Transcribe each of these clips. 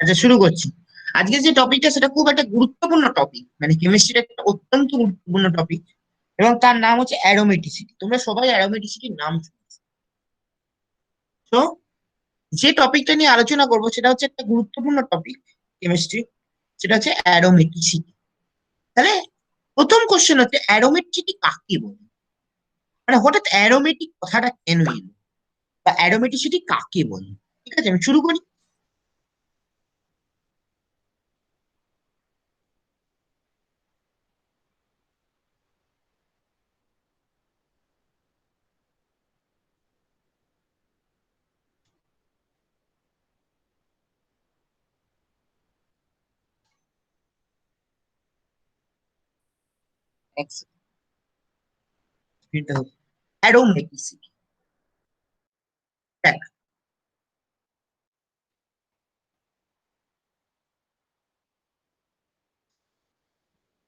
আচ্ছা, শুরু করছি। আজকে যে টপিকটা সেটা খুব একটা গুরুত্বপূর্ণ টপিক, মানে কেমিস্ট্রির একটা অত্যন্ত গুরুত্বপূর্ণ টপিক, এবং তার নাম হচ্ছে অ্যারোমেটিসিটি। তোমরা সবাই অ্যারোমেটিসিটির নাম শুনেছো। তো যে টপিকটা নিয়ে আলোচনা করবো সেটা হচ্ছে একটা গুরুত্বপূর্ণ টপিক কেমিস্ট্রি, সেটা হচ্ছে অ্যারোমেটিসিটি। তাহলে প্রথম কোশ্চেন হচ্ছে অ্যারোমেটিসিটি কাকে বলে, মানে হঠাৎ অ্যারোমেটিক কথাটা কেন এলো, বা অ্যারোমেটিসিটি কাকে বলে। ঠিক আছে, আমি শুরু করি। অ্যারোমেটিসিটি, দেখ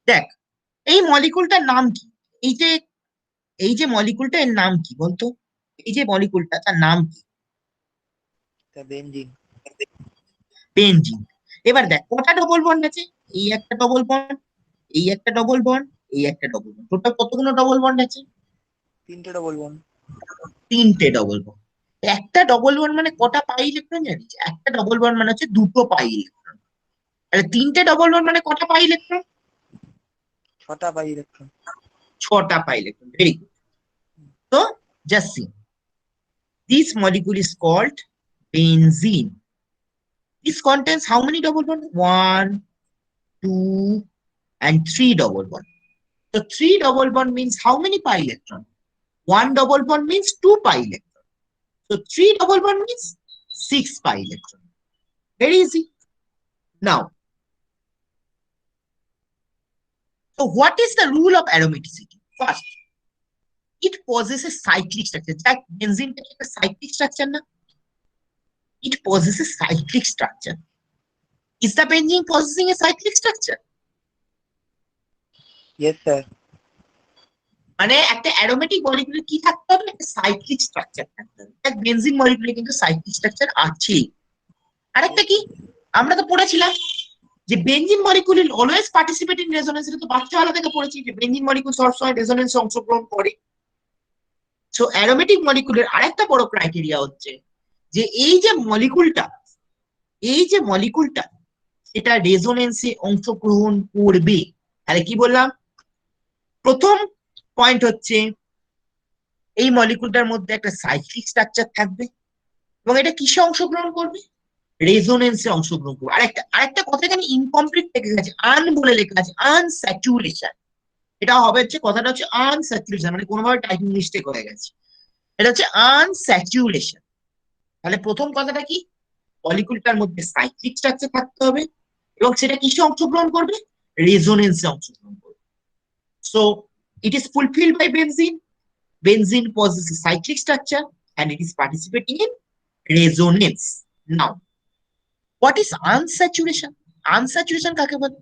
দেখ এই মলিকুলটার নাম কি? এই যে মলিকুলটা, এর নাম কি বলতো? এই যে মলিকুলটা, তার নাম কি? তা বেনজিন। বেনজিন। এবার দেখ কটা ডবল বন্ড আছে। এই একটা ডবল বন্ড, এই একটা ডবল বন্ড, এই একটা ডবল বন্ড, টোটাল কতগুলো ডবল বন্ড আছে? তিনটে ডবল বন্ড। তিনটে ডবল বন্ড। একটা ডবল বন্ড মানে কটা পাই ইলেকট্রন জানিস? একটা ডবল বন্ড মানে হচ্ছে দুটো পাই ইলেকট্রন। তাহলে তিনটে ডবল বন্ড মানে কটা পাই ইলেকট্রন? ছটা পাই ইলেকট্রন। ছটা পাই ইলেকট্রন। Very good. তো just see, this molecule is called benzene. This contains how many double bond? One, two, and three double bond. So three double bond means how many pi electron? One double bond means two pi electron. So three double bond means six pi electron. Very easy. Now, so what is the rule of aromaticity? First, it possesses cyclic structure. That benzene is a cyclic structure, na? It possesses cyclic structure. Is the benzene possessing a cyclic structure? Yes sir. মানে একটা aromatic মলিকিউলে কি থাকতে হবে? একটা cyclic structure থাকতে হবে। এক benzene মলিকিউলে কিন্তু সাইক্লিক স্ট্রাকচার আছে। আরেকটা কি, আমরা তো পড়েছিলাম যে benzene molecule always participate in resonance. এটা তো বাচ্চাবেলা থেকে পড়েছি যে বেনজিন মলিকিউল সবসময় রেজোনেন্সে অংশগ্রহণ করে। সো অ্যারোমেটিক মলিকিউলের আরেকটা বড় ক্রাইটেরিয়া হচ্ছে যে এই যে মলিকুলটা সেটা রেজোনেন্সে অংশগ্রহণ করবে। তাহলে কি বললাম? প্রথম পয়েন্ট হচ্ছে এই মলিকুলটার মধ্যে একটা সাইক্লিক স্ট্রাকচার থাকবে, এবং এটা কিসে অংশগ্রহণ করবে? রেজোনেন্সে অংশগ্রহণ করবে। আরেকটা কথা এখানে ইনকমপ্লিট লেখা গেছে, আন বলে লেখা আছে, আনস্যাচুরেশন। এটা হবে হচ্ছে, কথাটা হচ্ছে আনস্যাচুরেশন, মানে কোনোভাবে টাইপিং মিস্টেক হয়ে গেছে। এটা হচ্ছে আনস্যাচুরেশন। তাহলে প্রথম কথাটা কি? মলিকুলটার মধ্যে সাইক্লিক স্ট্রাকচার থাকতে হবে, এবং সেটা কিসে অংশগ্রহণ করবে? রেজোনেন্সে অংশগ্রহণ করবে। So it is fulfilled by benzene. Benzene possesses cyclic structure and it is participating in resonance. Now, what is unsaturation? Unsaturation কাকে বলে?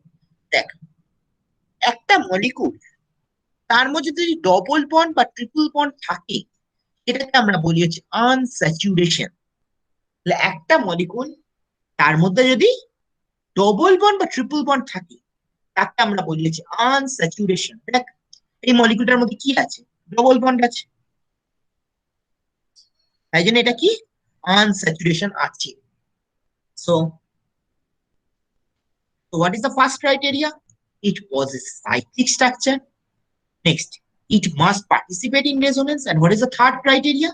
দেখ, একটা মলিকুল, তার মধ্যে যদি ডবল বন্ড বা ট্রিপল বন্ড থাকে, এটাকে আমরা বলি হচ্ছে আনস্যাচুরেশন। তাহলে একটা মলিকুল, তার মধ্যে যদি ডবল বন্ড বা ট্রিপল বন্ড থাকে, তাকে আমরা বলি হচ্ছে আনস্যাচুরেশন। দেখ, এই মলিকুলটার মধ্যে কি আছে? ডবল বন্ড আছে, তাই জন্য এটা কি? আনস্যাচুরেশন আছে। So So what is the first criteria? It possesses cyclic structure. Next, it must participate in resonance. And what is the third criteria?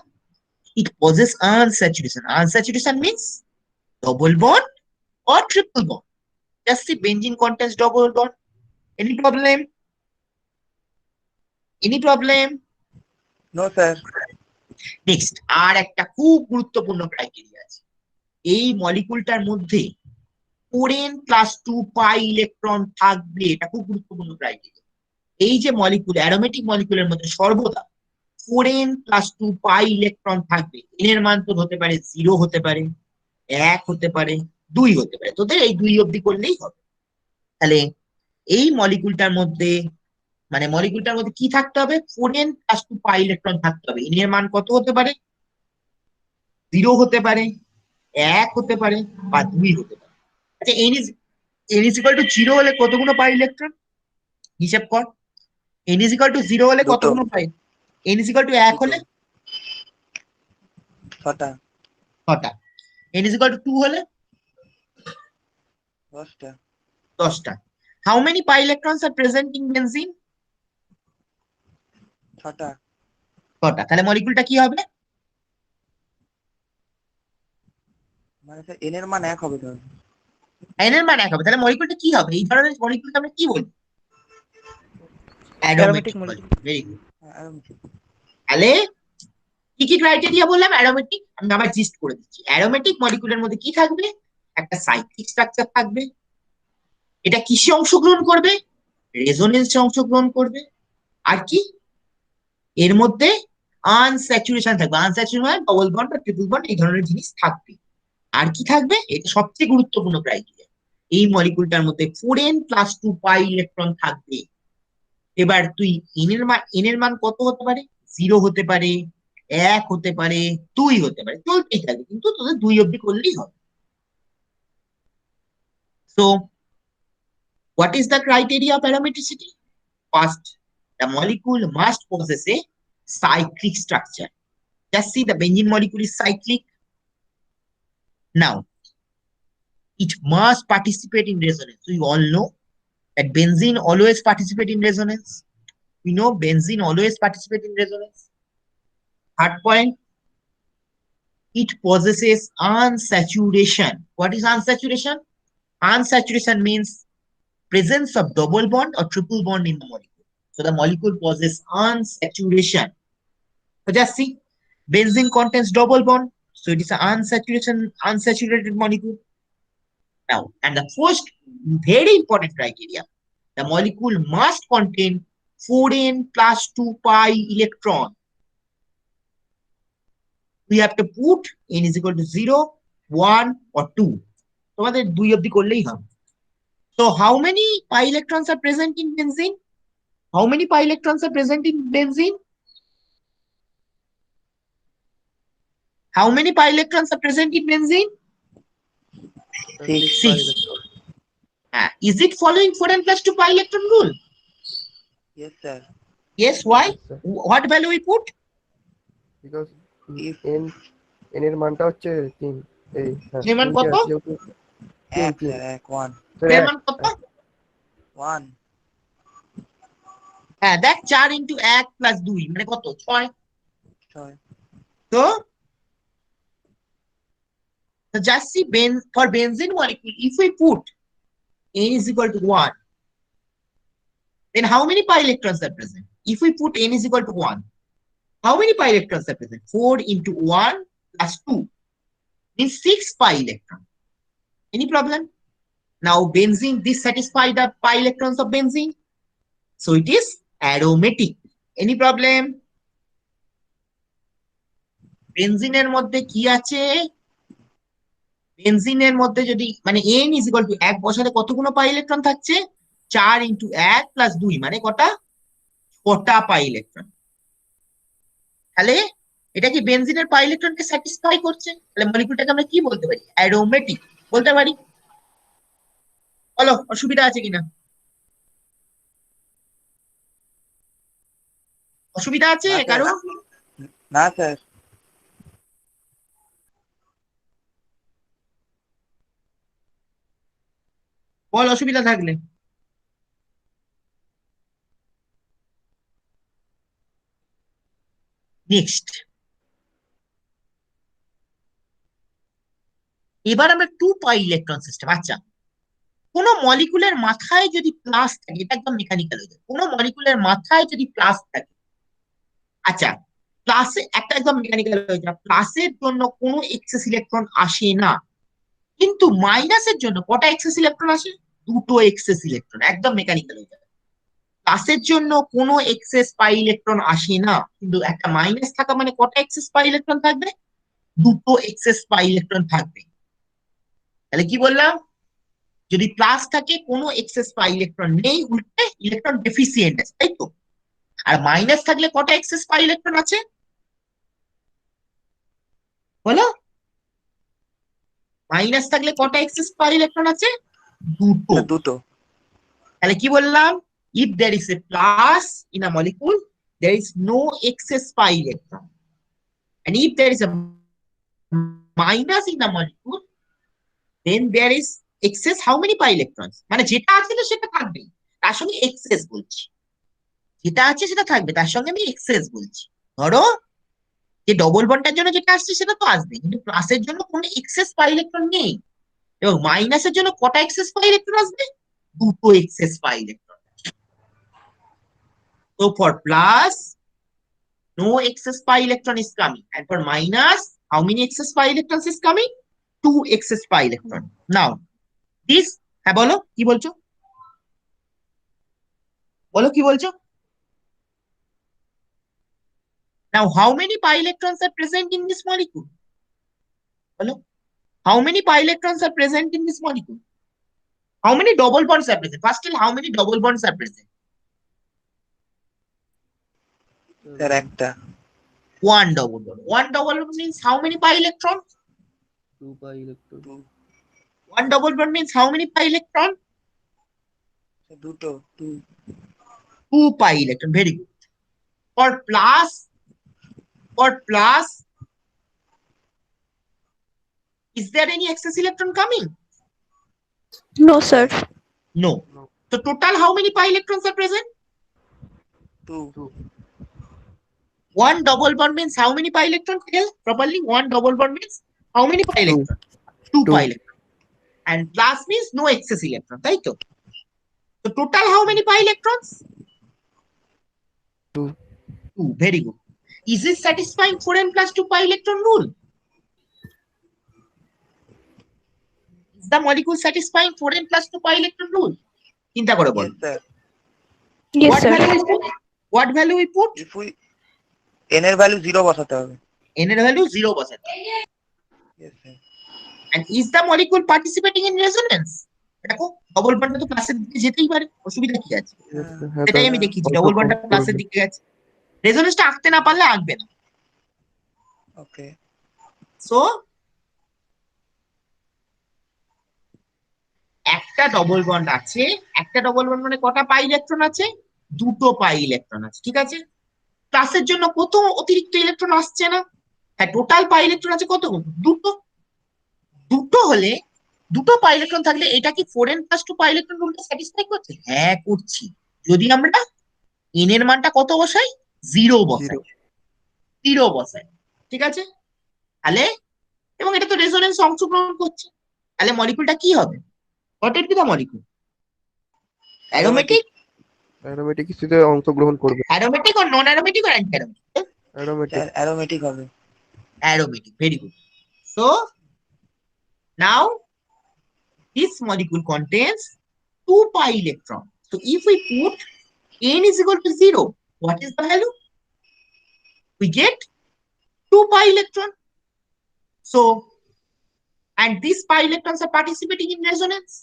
It possesses unsaturation. Unsaturation means double bond or triple bond. Just see benzene contains double bond. Any problem? Any problem? No sir. Next, আর একটা খুব গুরুত্বপূর্ণ criteria আছে। এই মলিকুলটার মধ্যে 4n+2 pi electron থাকবে। এটা খুব গুরুত্বপূর্ণ ক্রাইটেরিয়া। এই যে মলিকুল, অ্যারোমেটিক মলিকুলের মধ্যে সর্বদা 4n+2 পাই ইলেকট্রন থাকবে। এন এর মান তো হতে পারে 0, হতে পারে 1, হতে পারে 2 হতে পারে। তোদের এই 2 অবধি করলেই হবে। তাহলে এই মলিকুলটার মধ্যে, মানে মলিকুলটার মধ্যে কি থাকতে হবে? 4n+2 পাই ইলেকট্রন থাকতে হবে। এন এর মান কত হতে পারে? 0 হতে পারে, 1 হতে পারে, বা 2 হতে পারে। আচ্ছা n=0 হলে কতগুলো পাই ইলেকট্রন হিসাব কর। n=0 হলে দুটো। কতগুলো পাই? n=1 হলে ছটা। 6টা। n=2 হলে 10টা। 10টা। How many pi electrons are present in benzene? 6টা। 6টা। তাহলে মলিকুলটা কি হবে? মানে স্যার এন এর মান 1 হবে তাহলে। n এর মান 1 হবে, তাহলে মলিকুলটা কি হবে? এই ধরনের মলিকুলকে আমরা কি বলি? Aromatic aromatic molecule. Molecule. Very good. aromatic। তাহলে কি কি ক্রাইটেরিয়া বললাম অ্যারোমেটিক? আমি আবার জিস্ট করে দিচ্ছি। অ্যারোমেটিক মলিকুলের মধ্যে কি থাকবে? একটা সাইক্লিক স্ট্রাকচার থাকবে। এটা কিসে অংশগ্রহণ করবে? রেজোনেন্সে অংশগ্রহণ করবে। আর কি? এর মধ্যে আনস্যাচুরেশন থাকবে। আনস্যাচুরেশন মানে ডবল বন্ড বা ট্রিপল বন্ড এই ধরনের জিনিস থাকবে। আর কি থাকবে? এটা সবচেয়ে গুরুত্বপূর্ণ ক্রাইটেরিয়া। এই মলিকুলটার মধ্যে 4n+2 পাই ইলেকট্রন থাকবে। এবার তুই এন এর মান কত হতে পারে? 0 হতে পারে, 1 হতে পারে, 2 হতে পারে, চলতেই থাকবে, কিন্তু তোদের 2 অব্দি করলেই হবে। So what is the criteria of aromaticity? First, the molecule must possess a cyclic structure. Just see the benzene molecule is cyclic. Now, it must participate in resonance. We all know that benzene always participate in resonance. We know benzene always participate in resonance. Third point, it possesses unsaturation. What is unsaturation? Unsaturation means presence of double bond or triple bond in the molecule. So the molecule possesses unsaturation. So just see, benzene contains double bond, so it is an unsaturated molecule. Now, and the first very important criteria, the molecule must contain 4n+2 pi electron. We have to put n=0, 1 or 2. তোমাদের 2 অব্দি করলেই হবে। So how many pi electrons are present in benzene? How many pi electrons are present in benzene? How many pi electrons are present in benzene? 6। 6. Is it following 4n+2 pi electron rule? yes sir। Yes. Why? Yes, sir. What value we put? Because If n n এর মানটা হচ্ছে 3 এই হ্যাঁ n এর মান 3 কত? যেহেতু 1 3 sir 1 তো n এর এক, মান কত? 1। হ্যাঁ, দেখ 4 into 1 plus 2 মানে কত? 6। 6। তো just see for benzene molecule, if we put n=1, then how many pi electrons are present? If we put n=1, how many pi electrons are present? 4 into 1 plus 2 means 6 pi electrons. Any problem? Now benzene, this satisfies the pi electrons of benzene, so it is aromatic. Any problem? বেনজিনের মধ্যে কি আছে? বেনজিনের মধ্যে যদি মানে n=1 বসালে কতগুলো pi electron থাকছে? 4 into 1 plus 2 মানে কটা? 6টা পাই ইলেকট্রন। তাহলে এটা কি বেনজিনের পাই ইলেকট্রনকে স্যাটিসফাই করছে? তাহলে মলিকুলটাকে আমরা কি বলতে পারি? অ্যারোমেটিক বলতে পারি। বলো অসুবিধা আছে কিনা? অসুবিধা আছে না স্যার। কারো? না স্যার। বল অসুবিধা থাকলে। নেক্সট, এবার আমরা 2 পাই ইলেকট্রন সিস্টেম। আচ্ছা, কোন মলিকুলের মাথায় যদি প্লাস থাকে, এটা একদম মেকানিক্যাল হয়ে যায়। কোন মলিকুলের মাথায় যদি প্লাস থাকে, আচ্ছা প্লাসে একটা একদম মেকানিক্যাল হয়ে যায়, প্লাসের জন্য কোনো এক্সেস ইলেকট্রন আসে না, কিন্তু মাইনাসের জন্য কটা এক্সেস ইলেকট্রন আসে? 2টো এক্সেস ইলেকট্রন। একদম মেকানিক্যাল হয়ে যাবে। প্লাসের জন্য কোনো এক্সেস পাই ইলেকট্রন আসে না, কিন্তু একটা মাইনাস থাকা মানে কটা এক্সেস পাই ইলেকট্রন থাকবে? 2টো এক্সেস পাই ইলেকট্রন থাকবে। তাহলে কি বললাম? যদি প্লাস থাকে কোনো এক্সেস পাই ইলেকট্রন নেই, উল্টে ইলেকট্রন ডেফিসিয়েন্ট আছে, তাই তো? আর মাইনাস থাকলে কটা এক্সেস পাই ইলেকট্রন আছে বলো? মাইনাস থাকলে কটা এক্সেস পাই ইলেকট্রন আছে? দুটো। স্যার দুটো। তাহলে কি বললাম? If there is a plus in a molecule, there is no excess pi electron. And if there is a minus in the molecule, then there is excess how many pi electrons? মানে যেটা আছে না সেটা থাকবে, তার সঙ্গে access বলছি। যেটা আছে সেটা থাকবে, তার সঙ্গে আমি এক্সেস বলছি। ধরো যে ডবল বন্ডের জন্য যেটা আসছে সেটা তো আসবে, কিন্তু প্লাসের জন্য কোনো এক্সেস পাই ইলেকট্রন নেই। এবং মাইনাসের জন্য কটা এক্সেস পাই ইলেকট্রন আসবে? দুটো excess pi electron. So for plus, no excess pi electron is coming, and for minus, how many excess pi electrons is coming? Two excess pi electron. Now this, হ্যাঁ বলো কি বলছো, বলো কি বলছো। Now how many pi electrons are present in this molecule? বলো, how many pi electrons are present in this molecule? How many double bonds are present? First tell how many double bonds are present. Sir একটা। One double bond. One double bond means how many pi electrons? 2 pi electron. Two. One double bond means how many pi electron? দুটো। Two. Two pi electron. Very good. For plus, is there any excess electron coming? No, sir. No. No. So total how many pi electrons are present? Two. One double bond means how many pi electrons? Tell properly. One double bond means how many pi electrons? Two Two. pi electrons. And plus means no excess electron. Right? So total how many pi electrons? Two. Two. Very good. Is it satisfying 4n plus 2 pi electron rule? Is the molecule satisfying 4n plus 2 pi electron rule? চিন্তা করে বল। Yes sir. Yes, What sir. value we put? What value we put? If we N এর value 0 বসাতে হবে। N এর value 0 বসাতে। Yes sir. And is the molecule participating in resonance? দেখো double বন্ডটা তো প্লাসের দিকে যেতেই পারে, অসুবিধা কি আছে? হ্যাঁ, সেটাই তাহলে আমি দেখিয়েছি, অল্প ডবল কম বন্ডটা প্লাসের করবে। দিকে গেছে, রেজোনেন্সটা আঁকতে না পারলে আঁকবে না। ওকে। সো একটা ডবল বন্ড আছে, একটা ডবল বন্ড মানে কটা পাই ইলেকট্রন আছে? দুটো পাই ইলেকট্রন আছে, ঠিক আছে। প্লাসের জন্য কত অতিরিক্ত ইলেকট্রন আসছে না? হ্যাঁ, টোটাল পাই ইলেকট্রন আছে কত? দুটো। দুটো হলে, দুটো পাই ইলেকট্রন থাকলে এটা কি 4n plus 2 পাই ইলেকট্রন রুলটা স্যাটিসফাই করছে? হ্যাঁ করছি, যদি আমরা n এর মানটা কত বসাই? 0 বসাই, 0 বসাই, ঠিক আছে। তাহলে এবং এটা তো রেজোনেন্স অংশগ্রহণ করছে, তাহলে মলিকুলটা কি হবে? What will be the molecule? Aromatic, aromatic কিছুতে অংশগ্রহণ করবে। Aromatic or non aromatic or anti aromatic? Aromatic. Sir aromatic হবে। Aromatic, very good. So now this molecule contains 2 pi electron. So if we put n is equal to 0, what is the value? We get 2 pi electron. So, and these pi electrons are participating in resonance.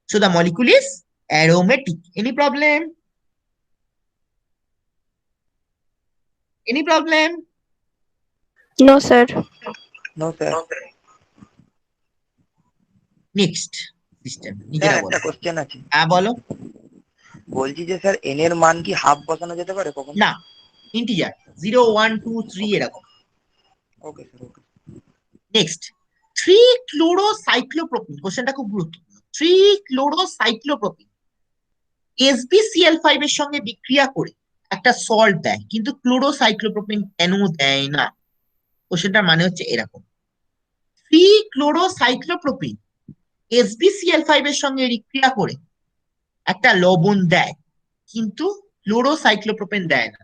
So the molecule is aromatic. Any problem? Any problem? No, sir. No sir. Next system. Sir নিজেরা একটা বলো। Question আছে। হ্যাঁ বলো। বলছি যে sir N এর মান কি হাফ বসানো যেতে পারে কখন? না, ইন্টিজার 0 1 2 3 এরকম। Okay sir okay. Next, 3-chlorocyclopropene, কোশ্চেনটা খুব গুরুত্বপূর্ণ। 3-chlorocyclopropene SbCl5 এর সঙ্গে বিক্রিয়া করে একটা সল্ট দেয়, কিন্তু ক্লোরোসাইক্লোপ্রোপিন কেন দেয় না? কোশ্চেনটার মানে হচ্ছে এরকম, 3-chlorocyclopropene SbCl5 এর সঙ্গে বিক্রিয়া করে একটা লবণ দেয়, কিন্তু ক্লোরোসাইক্লোপ্রোপিন দেয় না।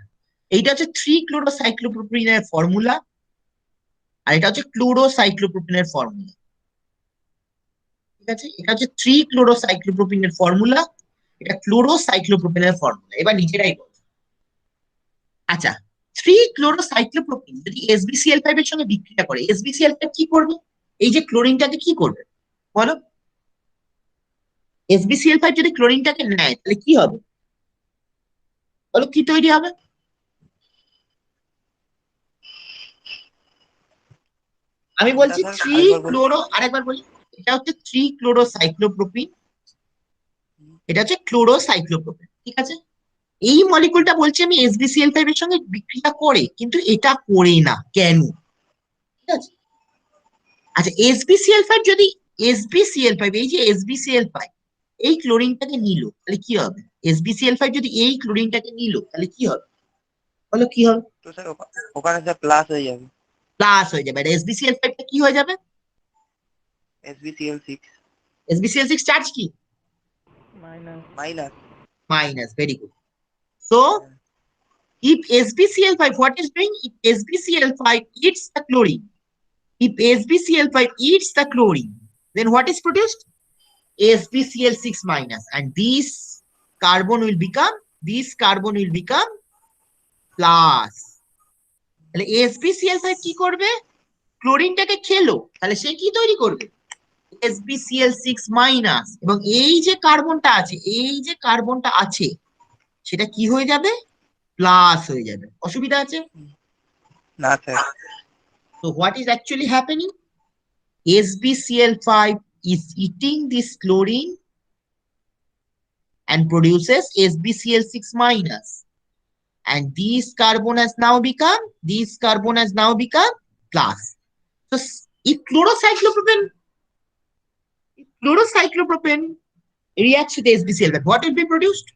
এইটা হচ্ছে 3-chlorocyclopropene ফর্মুলা, আর এটা হচ্ছে ক্লোরোসাইক্লোপ্রোপিনের ফর্মুলা, ঠিক আছে। এটা হচ্ছে 3-chlorocyclopropene ফর্মুলা, এটা ক্লোরোসাইক্লোপ্রোপিনের ফর্মুলা। এবার নিজেরাই বলো। আচ্ছা, 3-chlorocyclopropene যদি SbCl5 এর সঙ্গে বিক্রিয়া করে, SbCl5 কি করবে? এই যে ক্লোরিনটাকে কি করবে বলো? SbCl5 যদি ক্লোরিনটাকে নেয় তাহলে কি হবে বলো? কি তৈরি হবে? আমি বলছি কোনটা স্যার আরেকবার বলুন। আরেকবার বলি, এটা হচ্ছে 3-ক্লোরোসাইক্লোপ্রোপিন, এটা হচ্ছে ক্লোরোসাইক্লোপ্রোপিন, ঠিক আছে। এই মলিকুলটা বলছি আমি SbCl5 এর সঙ্গে বিক্রিয়া করে, কিন্তু এটা করে না কেন, ঠিক আছে। আচ্ছা, SbCl5 যদি SbCl5 এই যে SbCl5 এই ক্লোরিনটাকে নিল তাহলে কি হবে? SbCl5 যদি এই ক্লোরিনটাকে নিল তাহলে কি হবে, বলো কি হবে? তো স্যার ওখানে স্যার প্লাস হয়ে যাবে, প্লাস হয়ে যাবে। আর SbCl5 টা কি হয়ে যাবে? SbCl6 SbCl6 চার্জ কি? Minus. Minus, very good. So if SbCl5, what is doing? If SbCl5 eats the chlorine, if SbCl5 eats the chlorine, then what is produced? SbCl6 minus, and this carbon will become plus. তাহলে SbCl5 কি করবে? ক্লোরিনটাকে খেলো, তাহলে সে কি তৈরি করবে? SbCl6 minus, এবং এই যে কার্বনটা আছে সেটা কি হয়ে যাবে? প্লাস হয়ে যাবে। অসুবিধা আছে? না sir. So what is actually happening? SbCl5 is eating this chlorine and produces SbCl6 minus, and this carbon has now become plus. So if chlorocyclopropane reacts with SbCl5, what will be produced?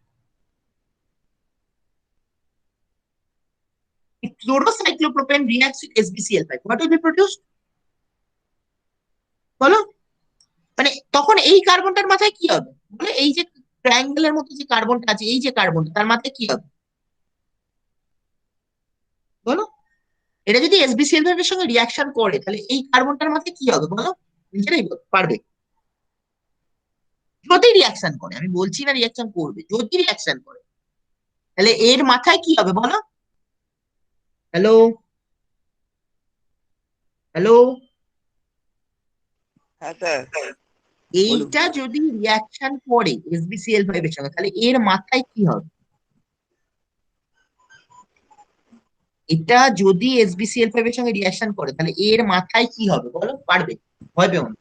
If chlorocyclopropane reacts with SbCl5, what will be produced? বলো, মানে তখন এই কার্বনটার মাথায় কি হবে? বলে এই যে ট্রায়াঙ্গেলের মতো যে কার্বনটা আছে, এই যে কার্বনটা, তার মাথায় কি হবে বলো? এটা যদি SbCl5 এর সঙ্গে রিয়াকশন করে তাহলে এই কার্বনটার মাথায় কি হবে বলো? নিজেরাই পারবে। যদি রিয়াকশন করে, আমি বলছি না রিয়াকশন করবে, যদি রিয়াকশন করে তাহলে এর মাথায় কি হবে বলো? হ্যালো, হ্যালো, হ্যাঁ স্যার বলুন। এইটা যদি রিয়াকশন করে SbCl5 এর সঙ্গে তাহলে এর মাথায় কি হবে? এটা যদি SbCl5 এর সঙ্গে রিয়াকশন করে তাহলে এর মাথায় কি হবে বলো? পারবে? ভয় পেও না,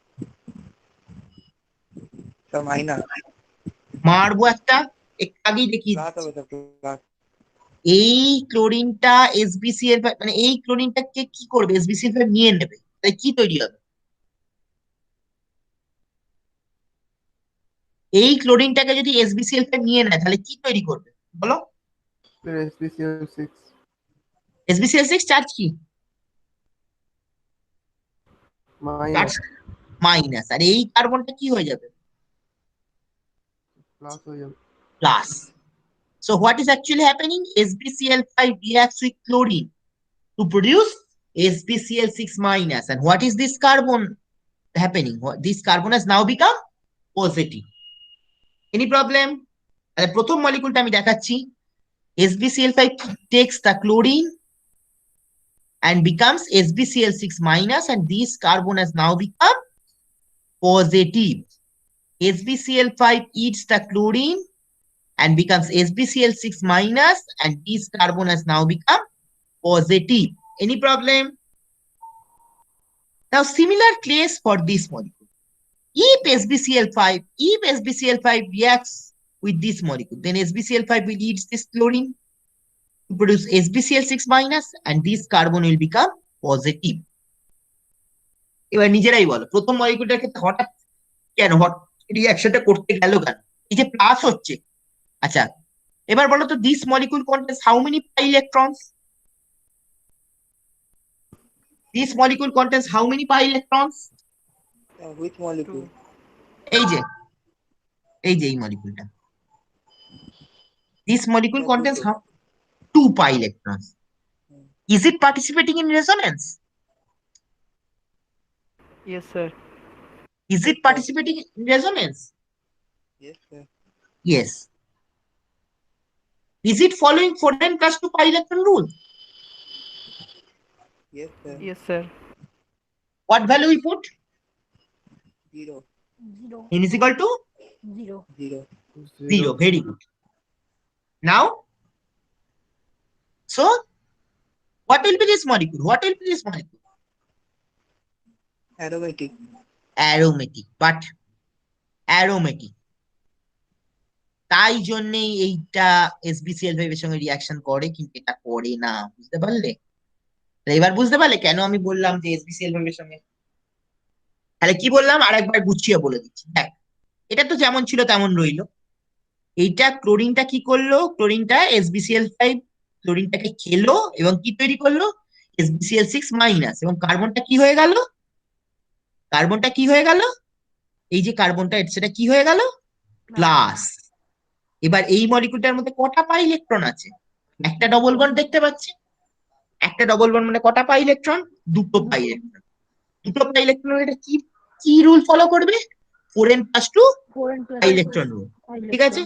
স্যার মাইনাস। মারবো একটা, একটু আগেই দেখিয়ে প্লাস দিচ্ছি। হবে স্যার, প্লাস। এই ক্লোরিনটা SbCl5, মানে এই ক্লোরিনটাকে কি করবে? SbCl5 নিয়ে নেবে, তাই কি তৈরি হবে? এই ক্লোরিনটাকে যদি SbCl5 নিয়ে নেয় তাহলে কি তৈরি করবে বলো? SbCl6 SbCl6 চার্জ কি? চার্জ মাইনাস মাইনাস, আর এই কার্বনটা কি হয়ে যাবে? প্লাস হয়ে যাবে। Plus. So what is actually happening? SbCl5 reacts with chlorine to produce SbCl6 minus, and what is this carbon happening? This carbon has now become positive. Any problem? তাহলে প্রথম মলিকুলটা আমি দেখাচ্ছি। SbCl5 takes the chlorine and becomes SbCl6 minus, and this carbon has now become positive. SbCl5 eats the chlorine and becomes SbCl6 minus, and this carbon has now become positive. Any problem? Now similar case for this molecule. If SbCl5 reacts with this molecule, then SbCl5 will eat this chlorine to produce SbCl6 minus, and this carbon will become positive. এবার নিজেরাই বলো, প্রথম মলিকুলটার ক্ষেত্রে হঠাৎ কেন রিয়াকশনটা করতে গেল কেন? এই যে প্লাস হচ্ছে। আচ্ছা, এবার বলো তো, this molecule contains how many pi electrons? This molecule contains how many pi electrons? Which molecule? এই যে এই মলিকুলটা, this molecule contains how 2 pi electrons. Is it participating in resonance? Yes, sir. Is it participating in resonance? Yes sir. Yes. Is it following 4n plus 2 pi electron rule? Yes sir. Yes, sir. What value we put? 0. N is equal to 0. 0. Very good. Now, so what will be this molecule? What will be this molecule? Aromatic. Aromatic, but aromatic, তাই জন্যই এইটা SbCl5 এর সঙ্গে reaction করে, কিন্তু এটা করে না। বুঝতে পারলে? তাহলে এবার বুঝতে পারলে কেন আমি বললাম যে SbCl5 এর সঙ্গে। তাহলে কি বললাম আরেকবার গুছিয়ে বলে দিচ্ছি, দেখ এটা তো যেমন ছিল তেমন রইলো। এইটা ক্লোরিনটা কি করলো, ক্লোরিনটা SbCl5 ক্লোরিনটাকে খেলো এবং কি তৈরি করলো, SbCl6 মাইনাস, এবং কার্বনটা কি হয়ে গেল, কার্বনটা কি হয়ে গেল, এই যে কার্বনটা সেটা কি হয়ে গেল, প্লাস। এবার এই মলিকুলটার মধ্যে কটা পাই ইলেকট্রন আছে, একটা ডবল বন্ড দেখতে পাচ্ছি, একটা ডবল বন্ড মানে কটা পাই ইলেকট্রন, দুটো পাই ইলেকট্রন। দুটো পাই ইলেকট্রন, এটা কি কি রুল ফলো করবে, 4n+2 পাই ইলেকট্রন রুল, ঠিক আছে?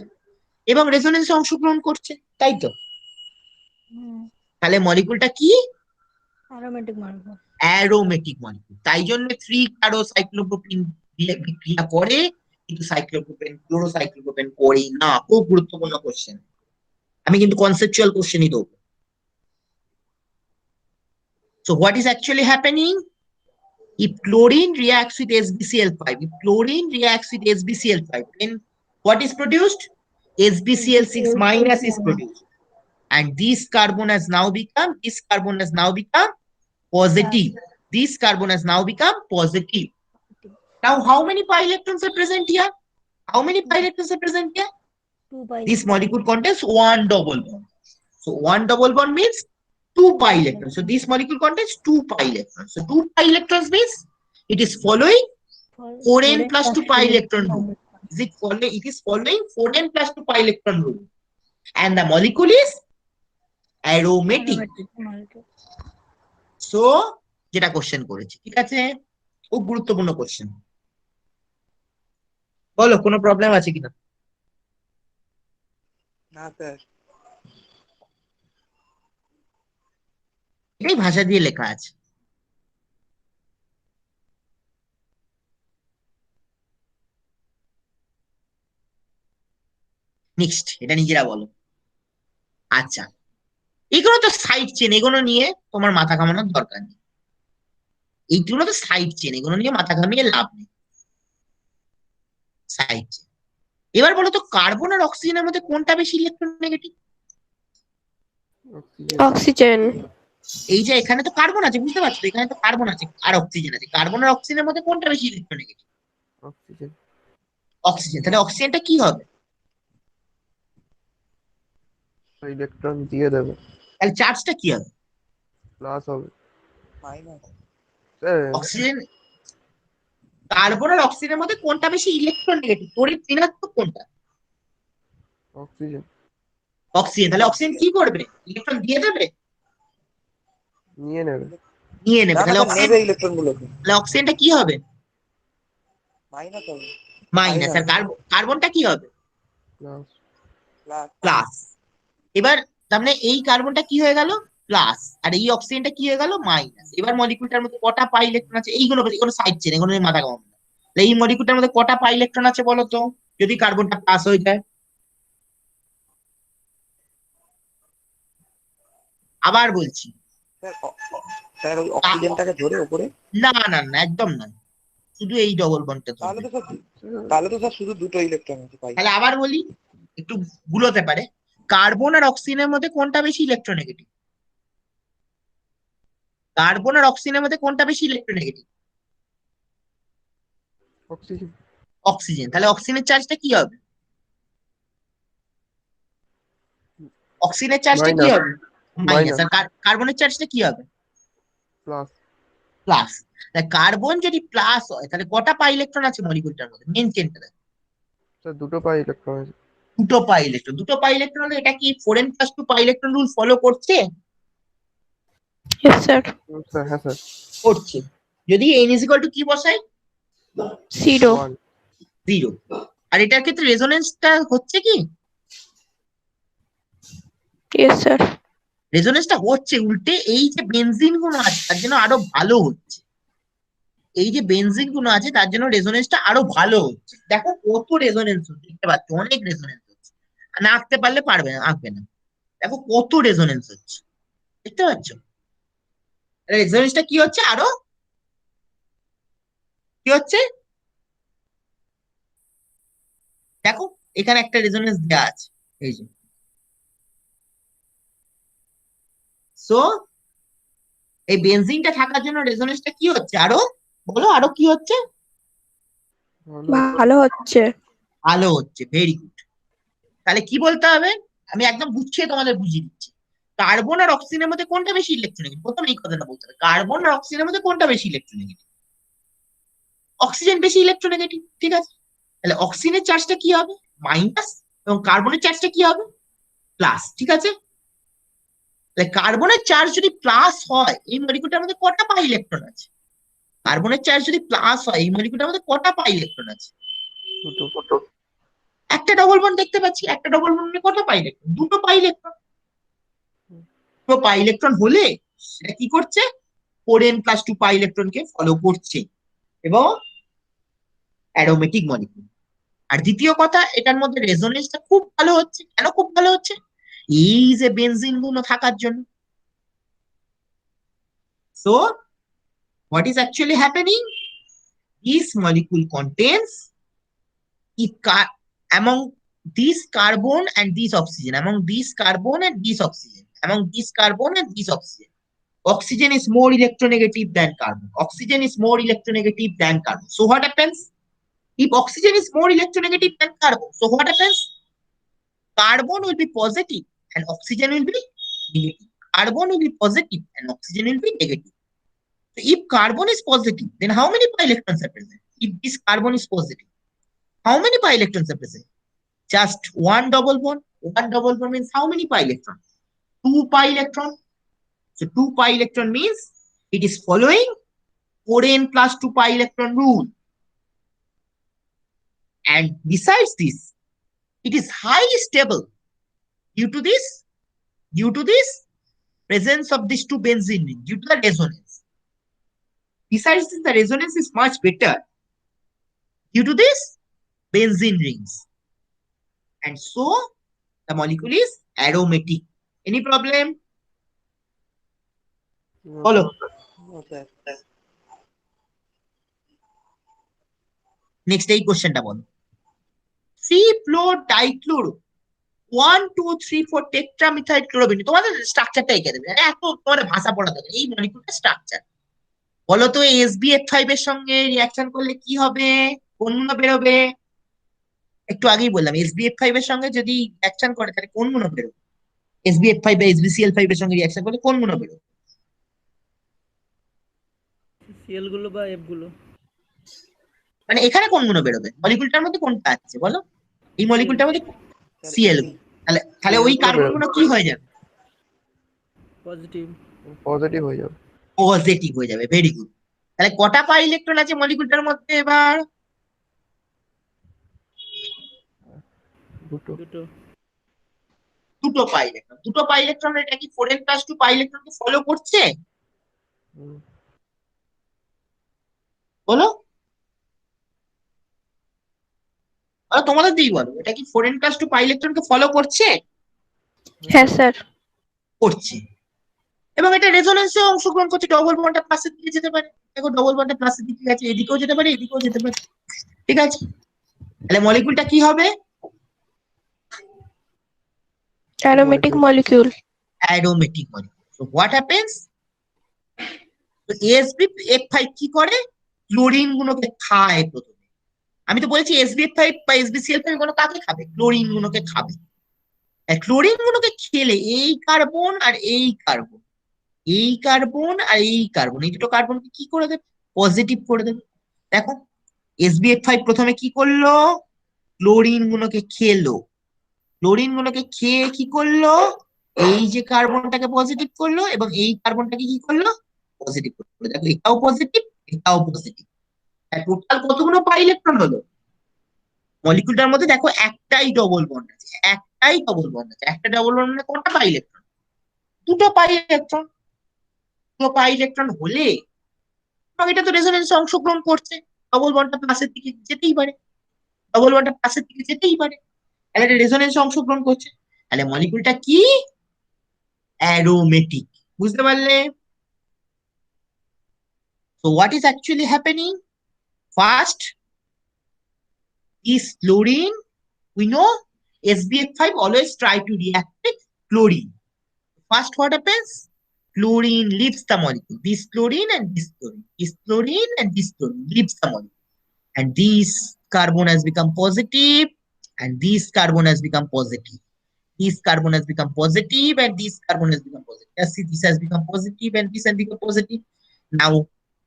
এবং রেজোনেন্সে অংশগ্রহণ করছে, তাই তো? তাহলে মলিকুলটা কি, অ্যারোমেটিক মলিকিউল। Aromatic molecule. তাই জন্য 3 কার্বো সাইক্লোপ্রোপিন দিয়ে বিক্রিয়া করে, কিন্তু সাইক্লোপ্রোপেন ক্লোরোসাইক্লোপ্রোপেন করে না। খুব গুরুত্বপূর্ণ কোশ্চেন, আমি কিন্তু কনসেপচুয়াল কোশ্চেনই দেবো। So what is actually happening? If chlorine reacts with SbCl5, if chlorine reacts with SbCl5, then what is produced? SbCl6 minus is produced. And this carbon has now become, this carbon has now become positive. This carbon has now become positive. Now, how many pi electrons are present here? How many pi electrons are present here? 2 pi. This molecule contains one double bond. So one double bond means 2 pi electrons. So this molecule contains 2 pi electrons. So 2 pi electrons means it is following 4n+2 pi electron rule. Is it following? It is following 4n+2 pi electron rule. And the molecule is aromatic. So যেটা question করেছে, ঠিক আছে? খুব গুরুত্বপূর্ণ question. বলো কোনো problem আছে কিনা? না স্যার। এটাই ভাষা দিয়ে লেখা আছে। নেক্সট, এটা নিজেরা বলো। আচ্ছা, এগুলো তো সাইড চেন, এগুলো নিয়ে তোমার মাথা ঘামানোর দরকার নেই। এইগুলো তো সাইড চেন, এগুলো নিয়ে মাথা ঘামিয়ে লাভ নেই। Side chain. এবার বলো তো কার্বন আর অক্সিজেনের মধ্যে কোনটা বেশি ইলেকট্রোনেগেটিভ? অক্সিজেন। অক্সিজেন। এই যে এখানে তো কার্বন আছে, বুঝতে পারছো, এখানে তো কার্বন আছে আর অক্সিজেন আছে, কার্বন আর অক্সিজেনের মধ্যে কোনটা বেশি ইলেকট্রোনেগেটিভ? অক্সিজেন। অক্সিজেন। তাহলে অক্সিজেনটা কি হবে? ইলেকট্রন দিয়ে দেবে, তাহলে চার্জটা কি হবে? প্লাস হবে। মাইনাস। অক্সিজেন, কার্বন আর অক্সিজেনের মধ্যে কোনটা বেশি ইলেকট্রোনেগেটিভ, তড়িৎ ঋণাত্মক কোনটা? অক্সিজেন। অক্সিজেন। তাহলে অক্সিজেন কি করবে, ইলেকট্রন দিয়ে দেবে? নিয়ে নেবে। নিয়ে নেবে। না না তাহলে স্যার, অক্সিজেন, নেবে ইলেকট্রন গুলোকে। তাহলে অক্সিজেনটা কি হবে? মাইনাস হবে। মাইনাস। আর কার্বনটা কি হবে? প্লাস। প্লাস। প্লাস। এবার তার মানে এই কার্বনটা কি হয়ে গেল, প্লাস, আর এই অক্সিজেনটা কি হয়ে গেল, মাইনাস। এবার মলিকুলটার মধ্যে কটা পাই ইলেকট্রন আছে, এইগুলো এগুলো সাইড চেন, এগুলো নিয়ে মাথা ঘামানো না। তাহলে এই মলিকুলটার মধ্যে কটা পাই ইলেকট্রন আছে বলো তো, যদি কার্বনটা প্লাস হয়ে যায়? আবার বলছি, স্যার স্যার ওই অক্সিজেনটাকে ধরে উপরে। না না না, একদম নয়, শুধু এই ডবল বন্ডটা তাহলে ধরবে। তো স্যার, তাহলে তো স্যার শুধু দুটো ইলেকট্রন আছে পাই। তাহলে আবার বলি, একটু ভুল হতে পারে, কার্বন আর অক্সিজেনের মধ্যে কোনটা বেশি ইলেকট্রোনেগেটিভ? কার্বন আর অক্সিজেনের মধ্যে কোনটা বেশি ইলেকট্রোনেগেটিভ? অক্সিজেন। অক্সিজেন। তাহলে অক্সিজেনের চার্জটা কি হবে? অক্সিজেনের চার্জটা কি মাইনাস। হবে? মাইনাস। মাইনাস। আর কার্বনের চার্জটা কি হবে? প্লাস। প্লাস। কার্বন যদি প্লাস হয় তাহলে কটা পাই ইলেকট্রন আছে মলিকুলটার মধ্যে, মেন চেনটা দেখো। স্যার দুটো পাই ইলেকট্রন আছে। দুটো পাই ইলেকট্রন, দুটো পাই ইলেকট্রন হলে এটা কি 4n+2 pi electron rule follow করছে? Yes, sir. স্যার হ্যাঁ স্যার। করছে। যদি n = কি বসাই, 0. 1। 0। আর এটার ক্ষেত্রে রেজোনেন্সটা হচ্ছে কি, Yes, sir. রেজোনেন্সটা হচ্ছে উল্টে, এই যে বেনজিন গুলো আছে তার জন্য আরো ভালো হচ্ছে, এই যে বেনজিন গুলো আছে তার জন্য রেজোনেন্সটা আরো ভালো হচ্ছে। দেখো কত রেজোনেন্স হচ্ছে, দেখতে পাচ্ছ অনেক রেজোনেন্স হচ্ছে। না আঁকতে পারলে পারবে না, আঁকবে না। দেখো কত রেজোনেন্স হচ্ছে, দেখতে পাচ্ছ? রেজোনেন্সটা কি হচ্ছে, আরো কি হচ্ছে দেখো, এখানে একটা রেজোনেন্স দেওয়া আছে, এই যে। সো এই বেনজিনটা থাকার জন্য রেজোনেন্সটা কি হচ্ছে আরো, বলো আরো কি হচ্ছে? ভালো ভালো হচ্ছে। ভালো হচ্ছে, ভেরি গুড। তাহলে কি বলতে হবে, আমি একদম গুছিয়ে তোমাদের বুঝিয়ে দিচ্ছি। কার্বন আর অক্সিজেনের মধ্যে কোনটা বেশি ইলেকট্রোনেগেটিভ, প্রথম এই কথাটা বলতে হবে, কার্বন আর অক্সিজেনের মধ্যে কোনটা বেশি ইলেকট্রোনেগেটিভ? অক্সিজেন বেশি ইলেকট্রোনেগেটিভ, ঠিক আছে। তাহলে অক্সিজেনের চার্জটা কি হবে, মাইনাস, এবং কার্বনের চার্জটা কি হবে, প্লাস, ঠিক আছে। তাহলে কার্বনের চার্জ যদি প্লাস হয়, এই মলিকুলটার মধ্যে কটা পাই ইলেকট্রন আছে? কার্বনের চার্জ যদি প্লাস হয়, এই মলিকুলটার মধ্যে কটা পাই ইলেকট্রন আছে? দুটো। একটা ডবল বন্ড দেখতে পাচ্ছি, একটা ডবল বন্ডে কটা পাই ইলেকট্রন? দুটো পাই ইলেকট্রন। দুটো পাই ইলেকট্রন হলে সেটা কি করছে, 4n+2 পাই ইলেকট্রনকে ফলো করছে এবং অ্যারোমেটিক মলিকুল। আর দ্বিতীয় কথা, এটার মধ্যে রেজোনেন্সটা খুব ভালো হচ্ছে। কেন খুব ভালো হচ্ছে? এই যে বেনজিন গুলো থাকার জন্য। So what is actually happening, this molecule contains it among this carbon and this oxygen, among this carbon and this oxygen, among this carbon and this oxygen, oxygen is more electronegative than carbon, oxygen is more electronegative than carbon. So what happens, if oxygen is more electronegative than carbon, so what happens, carbon will be positive and oxygen will be negative, carbon will be positive and oxygen will be negative. So if carbon is positive, then how many pi electrons are present? If this carbon is positive, how many pi electrons are present? Just one double bond. One double bond means how many pi electrons? 2 pi electron. So 2 pi electron means it is following 4n+2 pi electron rule. And besides this, it is highly stable due to this presence of these two benzene rings, due to the resonance. Besides this, the resonance is much better due to this benzene rings. And so the molecule is aromatic. Any problem? Follow. O sir next এই কোশ্চেনটা বলো, 3-fluoro-dichloro 1, 2, 3, 4 টেট্রামিথাইল ক্লোরোবিন, তোমাদের স্ট্রাকচারটা এঁকে দেবে, এত তোমাদের ভাষা পড়া দেবে, এই মলিকুলটা স্ট্রাকচার। বলো তো SbF5 এর সঙ্গে রিয়াকশন করলে কি হবে, কোন গুলো বেরোবে? একটু আগেই বললাম, SbF5 এর সঙ্গে যদি রিয়াকশন করে তাহলে কোন গুলো বেরোবে? SbF5 বা SbCl5 এর সঙ্গে রিয়াকশন করলে কোন গুলো বেরোবে? সিএল গুলো বা এফ গুলো। মানে এখানে কোন গুলো বেরোবে, মলিকুলটার মধ্যে কোনটা আছে বলো, এই মলিকুলটার মধ্যে Cl। তাহলে তাহলে ওই কার্বন গুলো কি হয়ে যাবে, পজিটিভ। পজিটিভ হয়ে যাবে। পজিটিভ হয়ে যাবে, ভেরি গুড। তাহলে কটা পাই ইলেকট্রন আছে মলিকুলটার মধ্যে এবার? দুটো। দুটো। দুটো পাই ইলেকট্রন, দুটো পাই ইলেকট্রন, এটা কি 4n+2 পাই ইলেকট্রনকে ফলো করছে হুম, বলো? তোমাদের দিই বলো, এটা কি 4n+2 পাই ইলেকট্রনকে ফলো করছে? হ্যাঁ স্যার। করছে। এবং এটা রেজোনেন্সে অংশগ্রহণ করছে, ডবল বন্ডটা প্লাসের দিকে যেতে পারে, দেখো ডবল বন্ডটা প্লাসের দিকে গেছে, এদিকেও যেতে পারে এদিকেও যেতে পারে, ঠিক আছে। তাহলে মলিকুলটা কি হবে, aromatic molecule. Aromatic molecule. So what happens, তো SbF5 কি করে, ক্লোরিন গুলোকে খায় প্রথমে। আমি তো বলেছি SbF5 বা SbCl5 গুলো কাকে খাবে, ক্লোরিন গুলোকে খাবে। ক্লোরিন গুলোকে খেলে এই কার্বন আর এই কার্বন, এই কার্বন আর এই কার্বন, এই দুটো কার্বনকে কি করে দেবে, পজিটিভ করে দেবে। দেখো SbF5 প্রথমে কি করলো, ক্লোরিন গুলোকে খেলো, ক্লোরিন গুলোকে খেয়ে কি করলো, এই যে কার্বনটাকে পজিটিভ করলো এবং এই কার্বনটাকে কি করলো, পজিটিভ করলো। দেখো এটাও পজিটিভ এটাও পজিটিভ, টোটাল কতগুলো পাই ইলেকট্রন হলো মলিকুলটার মধ্যে? দেখো একটাই ডবল বন্ড আছে, একটাই ডবল বন্ড আছে, একটা ডবল বন্ড মানে কটা পাই ইলেকট্রন? দুটো পাই ইলেকট্রন। দুটো পাই ইলেকট্রন হলে, এবং এটা তো রেজোনেন্সে অংশগ্রহণ করছে, ডবল বন্ডটা প্লাসের দিকে যেতেই পারে, ডবল বন্ডটা প্লাসের দিকে যেতেই পারে, তাহলে এটা রেজোনেন্সে অংশগ্রহণ করছে। তাহলে মলিকুলটা কি, অ্যারোমেটিক। বুঝতে পারলে? So what is actually happening? First is chlorine. We know SbF5 always try to react with chlorine. First, what happens? Chlorine leaves the molecule. This chlorine and this chlorine. This chlorine and this chlorine leaves the molecule. And this carbon has become positive, and this carbon has become positive. This carbon has become positive, and this carbon has become positive. Yes, see, this has become positive, and this has become positive. Now,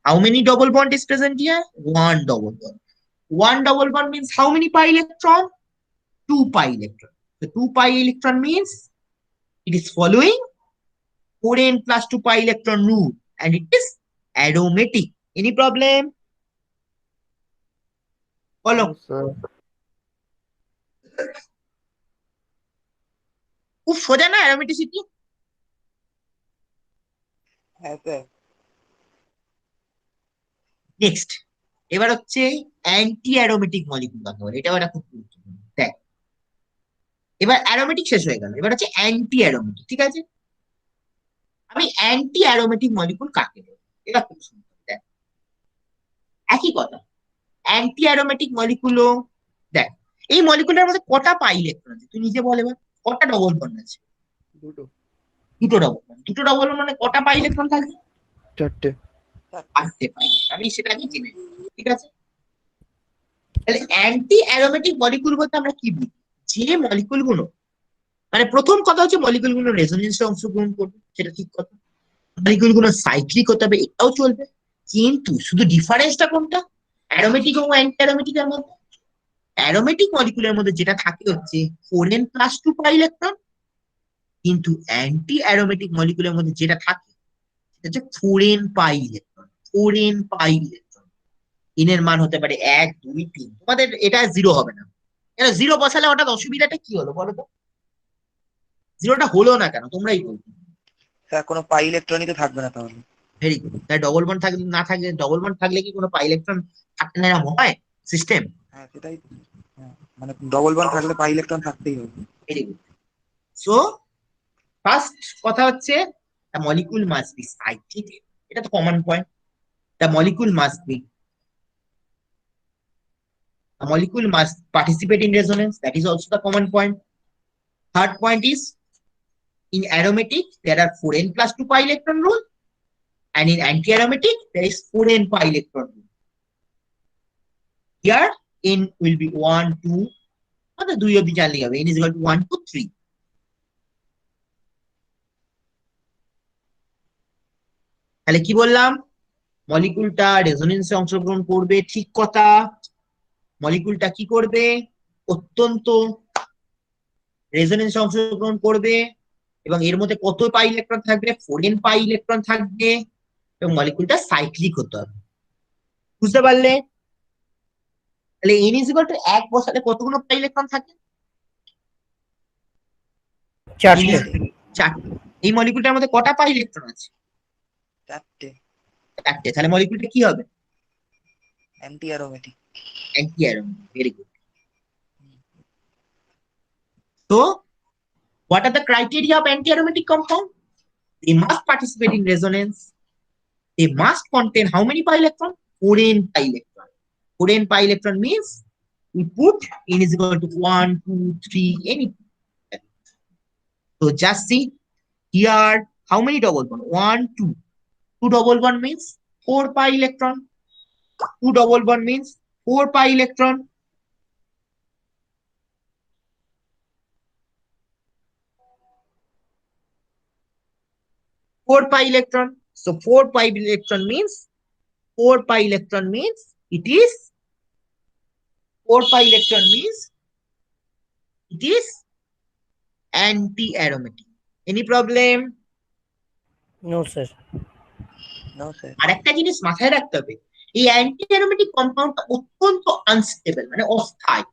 how many double bond is present here? One double bond. One double bond means how many pi electron? 2 pi electron. So 2 pi electron means it is following 4n plus 2 pi electron rule, and it is aromatic. Any problem? Follow. No, sir. খুব সোজা না aromaticity? হ্যাঁ sir. Next, এবার হচ্ছে anti aromatic molecule কাকে বলে, এটা একটা খুব গুরুত্বপূর্ণ। দেখ, এবার অ্যারোমেটিক শেষ হয়ে গেল, এবার হচ্ছে অ্যান্টি অ্যারোমেটিক। ঠিক আছে, আমি অ্যান্টি অ্যারোমেটিক মলিকুল কাকে বলি এটা খুব সুন্দর। দেখ, একই কথা, অ্যান্টি অ্যারোমেটিক মলিকুলও দেখ, এই মলিকুলের মধ্যে কটা পাই ইলেকট্রন আছে তুই নিজে বল এবার, কটা ডবল বন্ড আছে? দুটো। দুটো ডবল বন্ড। দুটো ডবল বন্ড মানে কটা পাই ইলেকট্রন থাকবে? চারটে। 8টে পাই। আমি সেটা আগে জেনে নিই। ঠিক আছে, তাহলে অ্যান্টি অ্যারোমেটিক মলিকুল বলতে আমরা কি বুঝি? যে মলিকুল গুলো, মানে প্রথম কথা হচ্ছে মলিকুল গুলো রেজোনেন্সে অংশগ্রহণ করবে, সেটা ঠিক কথা। মলিকুল গুলো সাইক্লিক হতে হবে, এটাও চলবে। কিন্তু শুধু ডিফারেন্সটা কোনটা অ্যারোমেটিক এবং অ্যান্টি অ্যারোমেটিকের মধ্যে? অ্যারোমেটিক মলিকুলের মধ্যে যেটা থাকে হচ্ছে 4n plus 2 পাই ইলেকট্রন, কিন্তু অ্যান্টি অ্যারোমেটিক মলিকুলের মধ্যে যেটা থাকে সেটা হচ্ছে 4n pi electron. 4n pi electron, n এর মান হতে পারে 1 2 3। তোমাদের এটা জিরো হবে না, কেন জিরো বসালে হঠাৎ অসুবিধাটা কি হলো বলো তো? জিরোটা হলো না কেন তোমরাই বলতো। স্যার কোনো পাই ইলেকট্রনই তো থাকবে না তাহলে। Very good. তাই ডবল বন্ড থাকলে না থাকলে, ডবল বন্ড থাকলে কি কোনো পাই ইলেকট্রন থাকতে না, এরকম হয় সিস্টেম? হ্যাঁ সেটাই তো। হ্যাঁ মানে ডবল বন্ড থাকলে পাই ইলেকট্রন থাকতেই হবে। Very good. সো ফার্স্ট কথা হচ্ছে the molecule must be cyclic, এটা তো common point. The molecule must be, a molecule must participate in resonance, that is also the common point. Third point is, in aromatic there are 4n plus 2 pi electron rule, and in anti-aromatic there is 4n pi electron rule. Here n will be 1 2, the 2 অবধি জানলেই হবে, n is equal to 1 2 3। তাহলে কি বললাম? মলিকুলটা রেজোনেন্সে অংশগ্রহণ করবে, ঠিক কথা। মলিকুলটা কি করবে? অত্যন্ত রেজোনেন্সে অংশগ্রহণ করবে, এবং এর মধ্যে কত পাই ইলেকট্রন থাকবে? 4n পাই ইলেকট্রন থাকবে, এবং মলিকুলটা সাইক্লিক হতে হবে। বুঝতে পারলে? তাহলে n is equal to 1 বসালে কতগুলো পাই ইলেকট্রন থাকে? চারটে। 4টে। এই মলিকুলটার মধ্যে কটা পাই ইলেকট্রন আছে? 4টে। 4টে। তাহলে মলিকুলটা কি হবে? Anti aromatic. Anti aromatic. Very good. So what are the criteria of anti-aromatic compound? They must participate in resonance. They must contain how many pi electron? 4n pi electron. 4n pi electron means we put n is equal to 1 2 3 anything. So just see here, how many double bond? 1 2. 2 double bond means 4 pi electron. 2 double bond means 4 pi electron. Four pi electron. So 4 pi electron means, 4 pi electron means it is 4 pi electron means it is anti-aromatic. Any problem? No sir. No sir. আর একটা জিনিস মাথায় রাখতে হবে, এই anti-aromatic কম্পাউন্ডটা অত্যন্ত unstable, মানে অস্থায়ী।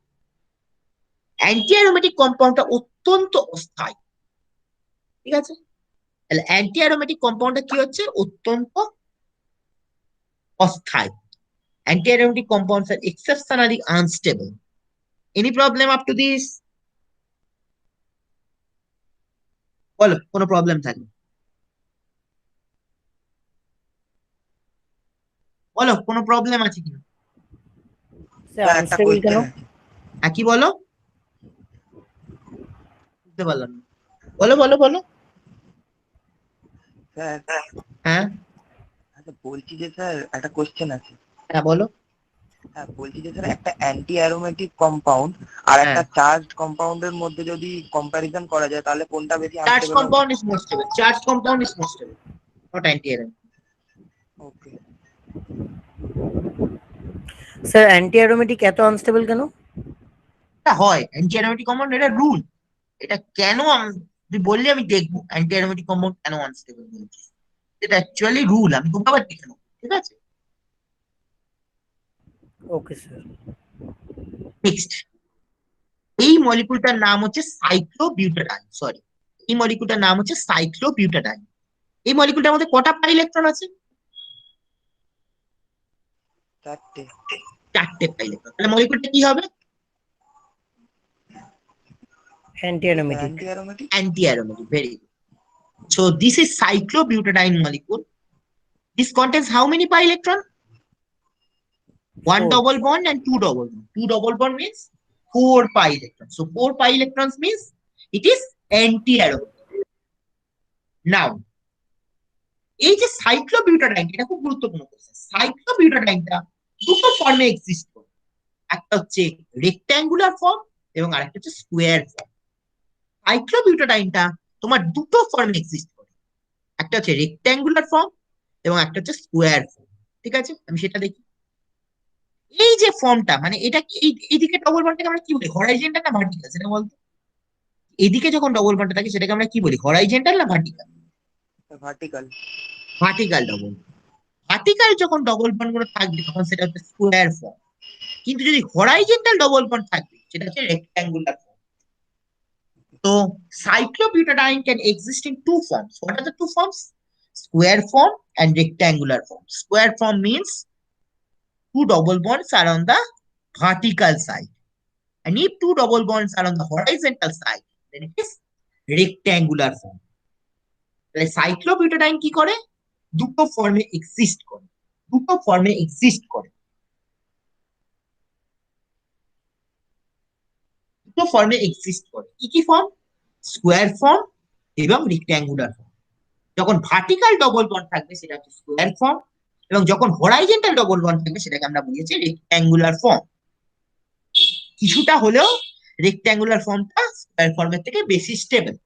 অ্যান্টি-অ্যারোমেটিক কম্পাউন্ডটা অত্যন্ত অস্থায়ী। ঠিক আছে, তাহলে অ্যান্টি-অ্যারোমেটিক কম্পাউন্ডটা কি হচ্ছে? অত্যন্ত অস্থায়ী। Anti-aromatic compounds are exceptionally unstable. Any problem up to this? বলো কোনো প্রবলেম থাকলে বলো, কোনো প্রবলেম আছে কিনা? স্যার স্যার একটা আনস্টেবল কেন? কোয়েশ্চেন আছে। কি বলো? বুঝতে পারলাম না। বলো বলো বলো। স্যার হ্যাঁ আচ্ছা বলছি যে স্যার একটা কোয়েশ্চেন আছে। হ্যাঁ বলো। হ্যাঁ বলছি যে স্যার একটা অ্যান্টি অ্যারোমেটিক কম্পাউন্ড আর হ্যাঁ, একটা চার্জড কম্পাউন্ডের মধ্যে যদি কম্প্যারিজন করা যায় তাহলে কোনটা বেশি চার্জ আনস্টেবল হবে? Compound is more stable, charge compound is more stable, not anti aromatic. Okay. Sir anti aromatic এত আনস্টেবল কেন? এটা হয় অ্যান্টি অ্যারোমেটিক কম্পাউন্ড, এটা রুল। এটা কেন তুই বললি আমি দেখবো অ্যান্টি অ্যারোমেটিক কম্পাউন্ড কেন আনস্টেবল বলছি। এটা অ্যাকচুয়ালি রুল, আমি তোকে আবার দেখে নেবো, ঠিক আছে? Okay sir. নেক্সট, এই মলিকুলটার নাম হচ্ছে সাইক্লোবিউটাডাইন, সরি, এই মলিকুলটার নাম হচ্ছে সাইক্লোবিউটাডাইন। এই মলিকুলটার মধ্যে কটা পাই ইলেকট্রন আছে? চারটে। চারটে পাই ইলেকট্রন। তাহলে মলিকুলটা কি হবে? Anti aromatic. Anti aromatic. Anti aromatic, very good. So this is cyclobutadiene molecule. This contains how many pi electron? One 4. double bond and two double bond. Two double bond means 4 pi electrons. So 4 pi electrons means it is anti-aromatic. Now, এই যে সাইক্লোবিউটাডাইন, এটা খুব গুরুত্বপূর্ণ question. সাইক্লোবিউটাডাইনটা দুটো ফর্মে exist করে, একটা হচ্ছে রেক্ট্যাঙ্গুলার ফর্ম এবং আরেকটা হচ্ছে স্কোয়ার ফর্ম। সাইক্লোবিউটাডাইনটা তোমার দুটো ফর্মে এক্সিস্ট করে, একটা হচ্ছে রেক্ট্যাঙ্গুলার ফর্ম এবং একটা হচ্ছে স্কোয়ার ফর্ম। ঠিক আছে, আমি সেটা দেখি। এই যে ফর্মটা, মানে এটা এইদিকে ডবল বন্ডটাকে আমরা কি বলি, হরাইজন্টাল না ভার্টিক্যাল, সেটা বলতো। এদিকে যখন ডবল বন্ডটা থাকে সেটাকে আমরা কি বলি, হরাইজন্টাল না vertical? Vertical. Vertical double. Vertical যখন ডবল বন্ড গুলো থাকবে তখন সেটা হচ্ছে স্কোয়ার ফর্ম, কিন্তু যদি হরাইজন্টাল ডবল বন্ড থাকবে সেটা হচ্ছে রেক্ট্যাঙ্গুলার ফর্ম। তো cyclobutadiene can exist in two forms. What are the two forms? Square form and rectangular form. Square form means two double bonds are on the vertical side. And if two double bonds are on the horizontal side, then it is rectangular form. তাহলে সাইক্লোবিউটাডাইন কি করে? দুটো ফর্মে exist করে, দুটো ফর্মে exist করে, দুটো ফর্মে এক্সিস্ট করে। কি কি ফর্ম? স্কোয়ার ফর্ম এবং রেক্ট্যাঙ্গুলার ফর্ম। যখন ভার্টিক্যাল ডবল বন্ড থাকবে সেটা হচ্ছে স্কোয়ার ফর্ম, এবং যখন হরাইজন্টাল ডবল বন্ড থাকবে সেটাকে আমরা বলি হচ্ছে রেক্ট্যাঙ্গুলার ফর্ম। কিছুটা হলেও রেক্ট্যাঙ্গুলার ফর্মটা স্কোয়ার ফর্মের থেকে বেশি স্টেবল।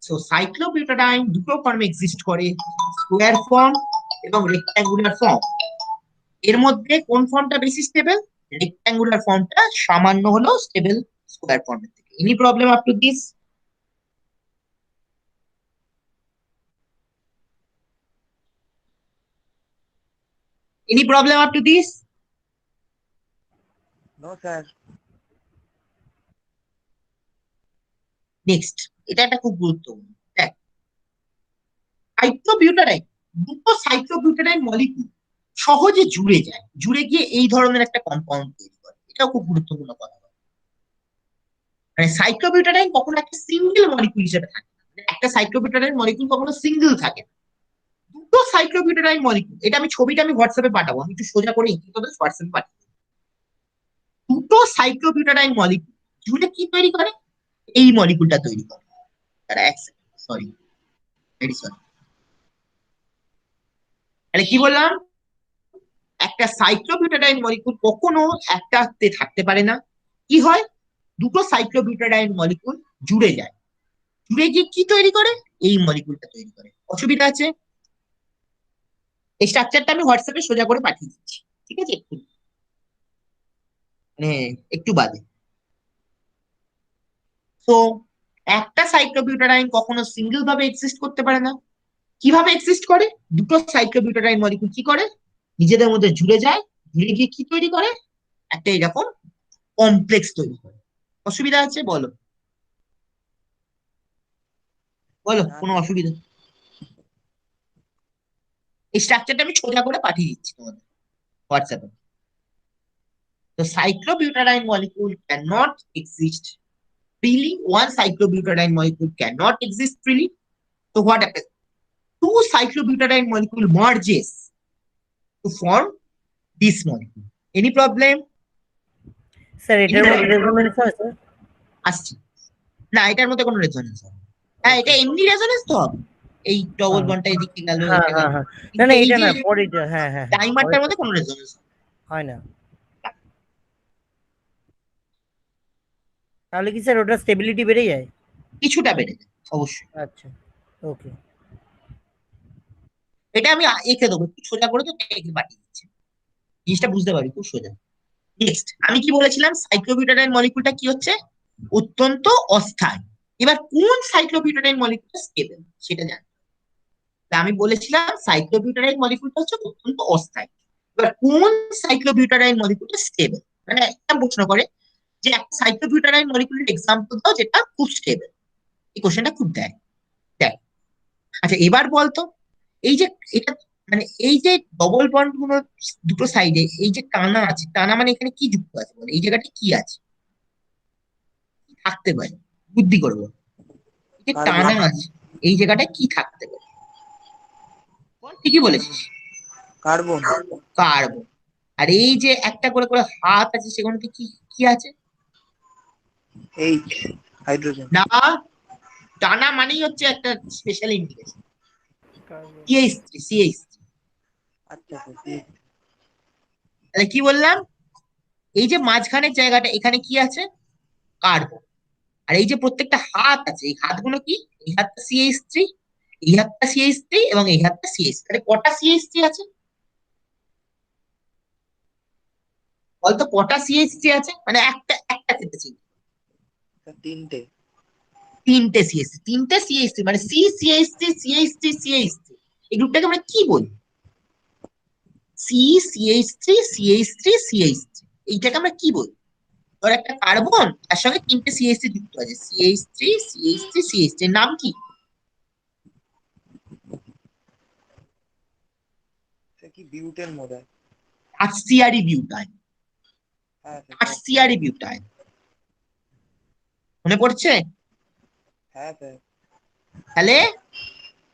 সো সাইক্লোবিউটাডাইন দুটো ফর্মে এক্সিস্ট করে, স্কোয়ার ফর্ম এবং রেক্ট্যাঙ্গুলার ফর্ম। এর মধ্যে কোন ফর্মটা বেশি স্টেবল? রেক্ট্যাঙ্গুলার ফর্মটা সামান্য হলেও স্টেবল স্কোয়ার ফর্মের থেকে। Any problem up to this? Any problem up to this? No sir. Next, এটা একটা খুব গুরুত্বপূর্ণ। দেখ, সাইক্লোবিউটাডাইন, দুটো সাইক্লোবিউটাডাইন মলিকিউল সহজে জুড়ে যায়, জুড়ে গিয়ে এই ধরনের একটা কম্পাউন্ড তৈরি করে। এটাও খুব গুরুত্বপূর্ণ কথা। মানে সাইক্লোবিউটাডাইন কখনো একটা সিঙ্গেল মলিকিউল হিসেবে থাকে না। মানে একটা সাইক্লোবিউটাডাইন মলিকিউল কখনো সিঙ্গেল থাকে না। দুটো সাইক্লোবিউটাডাইন মলিকিউল, এটা আমি ছবিটা আমি হোয়াটসঅ্যাপে পাঠাবো, আমি একটু সোজা করে ইঙ্গিত করে হোয়াটসঅ্যাপে পাঠাবো। দুটো সাইক্লোবিউটাডাইন মলিকিউল জুড়ে কি তৈরি করে? এই মলিকিউলটা তৈরি করে। তারা এক সেকেন্ড, সরি, ভেরি সরি। তাহলে কি বললাম? একটা সাইক্লোবিউটাডাইন মলিকিউল কখনো একটাতে থাকতে পারে না। কি হয়? দুটো সাইক্লোবিউটাডাইন মলিকিউল জুড়ে যায়, জুড়ে গিয়ে কি তৈরি করে? এই মলিকিউলটা তৈরি করে। অসুবিধা আছে? এই স্ট্রাকচারটা আমি হোয়াটসঅ্যাপে সোজা করে পাঠিয়ে দিচ্ছি, ঠিক আছে? একটু মানে একটু বাদে। তো একটা সাইক্লোবিউটাডাইন কখনো সিঙ্গেল ভাবে এক্সিস্ট করতে পারে না। কিভাবে এক্সিস্ট করে? দুটো সাইক্লোবিউটাডাইন মলিকিউল কি করে? নিজেদের মধ্যে জুড়ে যায়, জুড়ে গিয়ে কি তৈরি করে? একটা এরকম কমপ্লেক্স তৈরি করে। অসুবিধা আছে? বলো বলো, কোনো অসুবিধা? এই স্ট্রাকচারটা আমি সোজা করে পাঠিয়ে দিচ্ছি তোমাদের হোয়াটসঅ্যাপে। তো cyclobutadiene molecule cannot exist freely. One cyclobutadiene molecule cannot exist freely. So what happens? Two cyclobutadiene molecule merges to form this molecule. Any problem? Sir এটার মধ্যে রেজোনেন্স হয় স্যার? আসছি না, এটার মধ্যে কোনো রেজোনেন্স হবে না। হ্যাঁ, এটা এমনি রেজোনেন্স তো হবে, এই ডবল বন্ডটা এদিকে গেল, হ্যাঁ এটা গেল, হ্যাঁ হ্যাঁ, না কিন্তু না এই এটা যে না, পরে হ্যাঁ হ্যাঁ হ্যাঁ ডাইমারটার মধ্যে কোনো রেজোনেন্স হয় না। তাহলে কি স্যার ওটা স্টেবিলিটি বেড়ে যায়? কিছুটা বেড়ে যায় অবশ্যই। আচ্ছা, ওকে। এটা আমি এঁকে দেবো, একটু সোজা করে তো এঁকে পাঠিয়ে দিচ্ছি, জিনিসটা বুঝতে পারি খুব সোজা। নেক্সট আমি কি বলেছিলাম, সাইক্লোবিউটাডাইন মলিকুলটা কি হচ্ছে, অত্যন্ত অস্থায়ী। এবার কোন সাইক্লোবিউটাডাইন মলিকুলটা স্টেবল সেটা জানি। আমি বলেছিলাম সাইক্লোবিউটাডাইন মলিকুলটা হচ্ছে অত্যন্ত অস্থায়ী। এবার কোন সাইক্লোবিউটাডাইন মলিকুলটা স্টেবল, মানে একটা প্রশ্ন করে যে একটা সাইক্লোবিউটাডাইন মলিকুলের এক্সাম্পল দাও যেটা খুব স্টেবল। এই কোশ্চেনটা খুব দেয় দেয়। আচ্ছা এবার বলতো, এই যে এটা মানে এই যে ডবল বন্ড গুলো দুটো সাইডে এই যে টানা আছে, টানা মানে এখানে কি যুক্ত আছে, মানে এই জায়গাটা কি আছে, কি থাকতে পারে, বুদ্ধি করবো, এই যে কার্বন। টানা আছে এই জায়গাটা কি থাকতে পারে, বল, ঠিকই বলেছিস, কার্বন। কার্বন। আর এই যে একটা করে করে হাত আছে সেখানে কি কি আছে? H, hydrogen. না, টানা মানেই হচ্ছে একটা special indication, carbon. CH3 CH3। আচ্ছা আচ্ছা, তাহলে কি বললাম, এই যে মাঝখানের জায়গাটা এখানে কি আছে, কার্বন। আর এই যে প্রত্যেকটা হাত আছে, এই হাতগুলো কি, এই হাতটা CH3, এই হাতটা CH3 এবং এই হাতটা CH3, তাহলে কটা CH3 আছে বলতো, কটা CH3 আছে, মানে একটা একটা ক্ষেত্রে চিন্তা, তিনটে। তিনটে CH3, তিনটে CH3 মানে CH3 CH3 CH3, এই গ্রুপটাকে আমরা কি বলি, CH3 CH3 CH3, এইটাকে আমরা কি বলি? ধর একটা কার্বন তার সঙ্গে তিনটে CH3 যুক্ত আছে, CH3 CH3 CH3, এর নাম কি? সে কি বিউটেন মনে হয়। টার্সিয়ারি বিউটাইল, হ্যাঁ স্যার। টার্সিয়ারি বিউটাইল, মনে পড়ছে? হ্যাঁ স্যার। তাহলে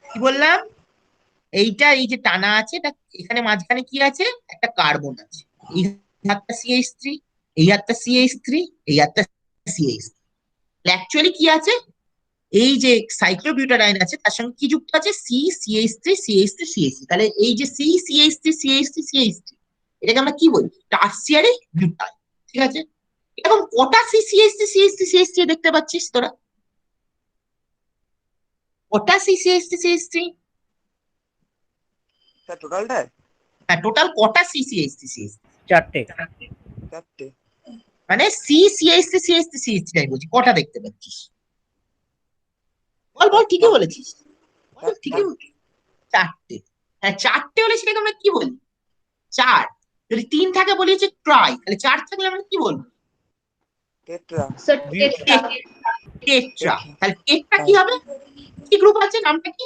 কি বললাম, এইটা এই যে টানা আছে এটা, এখানে মাঝখানে কি আছে, একটা কার্বন আছে, এই হাতটা CH3, এই হাতটা CH3, এই হাতটা CH3, অ্যাকচুয়ালি কি আছে, এই যে সাইক্লোবিউটাডাইন আছে তার সঙ্গে কি যুক্ত আছে, CH3 CH3 CH3, তাহলে এই যে CH3 CH3 CH3, এটাকে আমরা কি বলি, টার্সিয়ারি বিউটাইল। ঠিক আছে, এখন কটা CH3 CH3 CH3 দেখতে পাচ্ছিস তোরা, কটা CH3 CH3? স্যার টোটালটা হ্যাঁ, টোটাল কটা CH3 CH3? চারটে। চারটে। মানে CH3 CH3 CH3 আমি বলছি, কটা দেখতে পাচ্ছিস, বল বল, ঠিকই বলেছিস, বল ঠিকই বলেছিস। চারটে। হ্যাঁ চারটে হলে সেটাকে আমরা কি বলি, চার। যদি তিন থাকে বলি হচ্ছে ট্রাই, তাহলে চার থাকলে আমরা কি বলবো, টেট্রা। টেট্রা। তাহলে টেট্রা কি হ্যাঁ, হবে, কি গ্রুপ আছে, নামটা কি,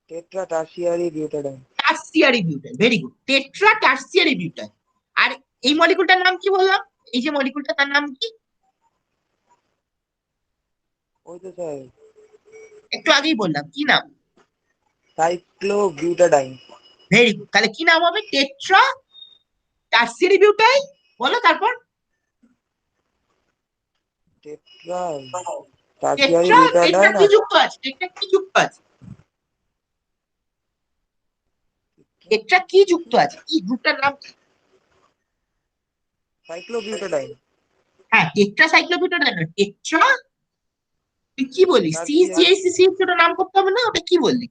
tetra tertiary butadiene. Tertiary butyl, very good, tetra tertiary butyl. আর এই মলিকুলটার নাম কি বললাম, এই যে মলিকুলটা তার নাম কি, ওই তো স্যার, একটু আগেই বললাম, কি নাম? Cyclo butadiene. ভেরি গুড, তাহলে কি নাম হবে, টেট্রা টার্সিয়ারি বিউটাইল। বলো তারপর, tetra tertiary tetra, tetra butadiene. কি যুক্ত আছে, টেট্রা কি যুক্ত আছে, টেট্রা কি যুক্ত আছে, কি গ্রুপটার নাম কি? Cyclo butadiene. হ্যাঁ, টেট্রা সাইক্লোবিউটাডাইন না, টেট্রা, তুই কি বললি, টার্সিয়ারি। CH3 ওটা নাম করতে হবে না, ওটা কি বললি,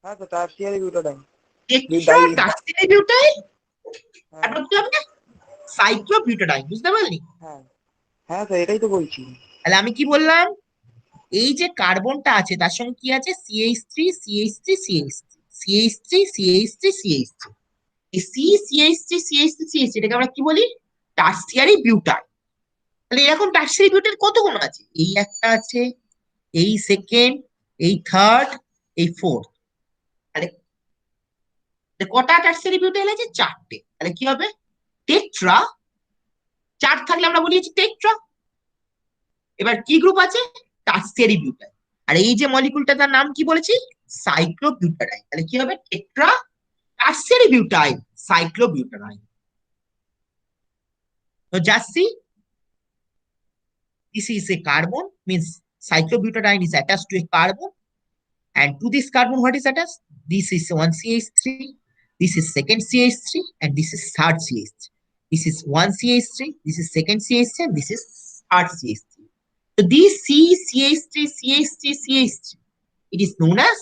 হ্যাঁ তো tertiary butadiene. Tetra tertiary butyl, হ্যাঁ তারপর কি হবে, সাইক্লোবিউটাডাইন, বুঝতে পারলি? হ্যাঁ হ্যাঁ স্যার, এটাই তো বলছি। তাহলে আমি কি বললাম, এই যে কার্বনটা আছে তার সঙ্গে কি আছে, CH3 CH3 CH3 CH3 CH3 CH3, এই CH3 CH3 CH3 এটাকে আমরা কি বলি, টার্সিয়ারি বিউটাইল। তাহলে এরকম টার্সিয়ারি বিউটাইল কতগুলো আছে, এই একটা আছে, এই সেকেন্ড, এই থার্ড, এই ফোর্থ, তাহলে কটা টার্সিয়ারি বিউটাইল আছে, চারটে। তাহলে কি হবে, টেট্রা, চার থাকলে আমরা বলি টেট্রা। এবার কি গ্রুপ আছে, টার্সিয়ারি বিউটাইল। আর এই যে মলিকুলটা তার নাম কি বলেছি, সাইক্লোবিউটাডাইন, তাহলে কি হবে, tetra tertiary butyl cyclobutadiene. So just see, this is a carbon, means cyclobutadiene is attached to a carbon, and to this carbon what is attached? This is one CH3, this is second CH3, and this is third CH3. This is one CH3, this is second CH3, and this is third CH3. So these CH3, CH3, CH3, it is known as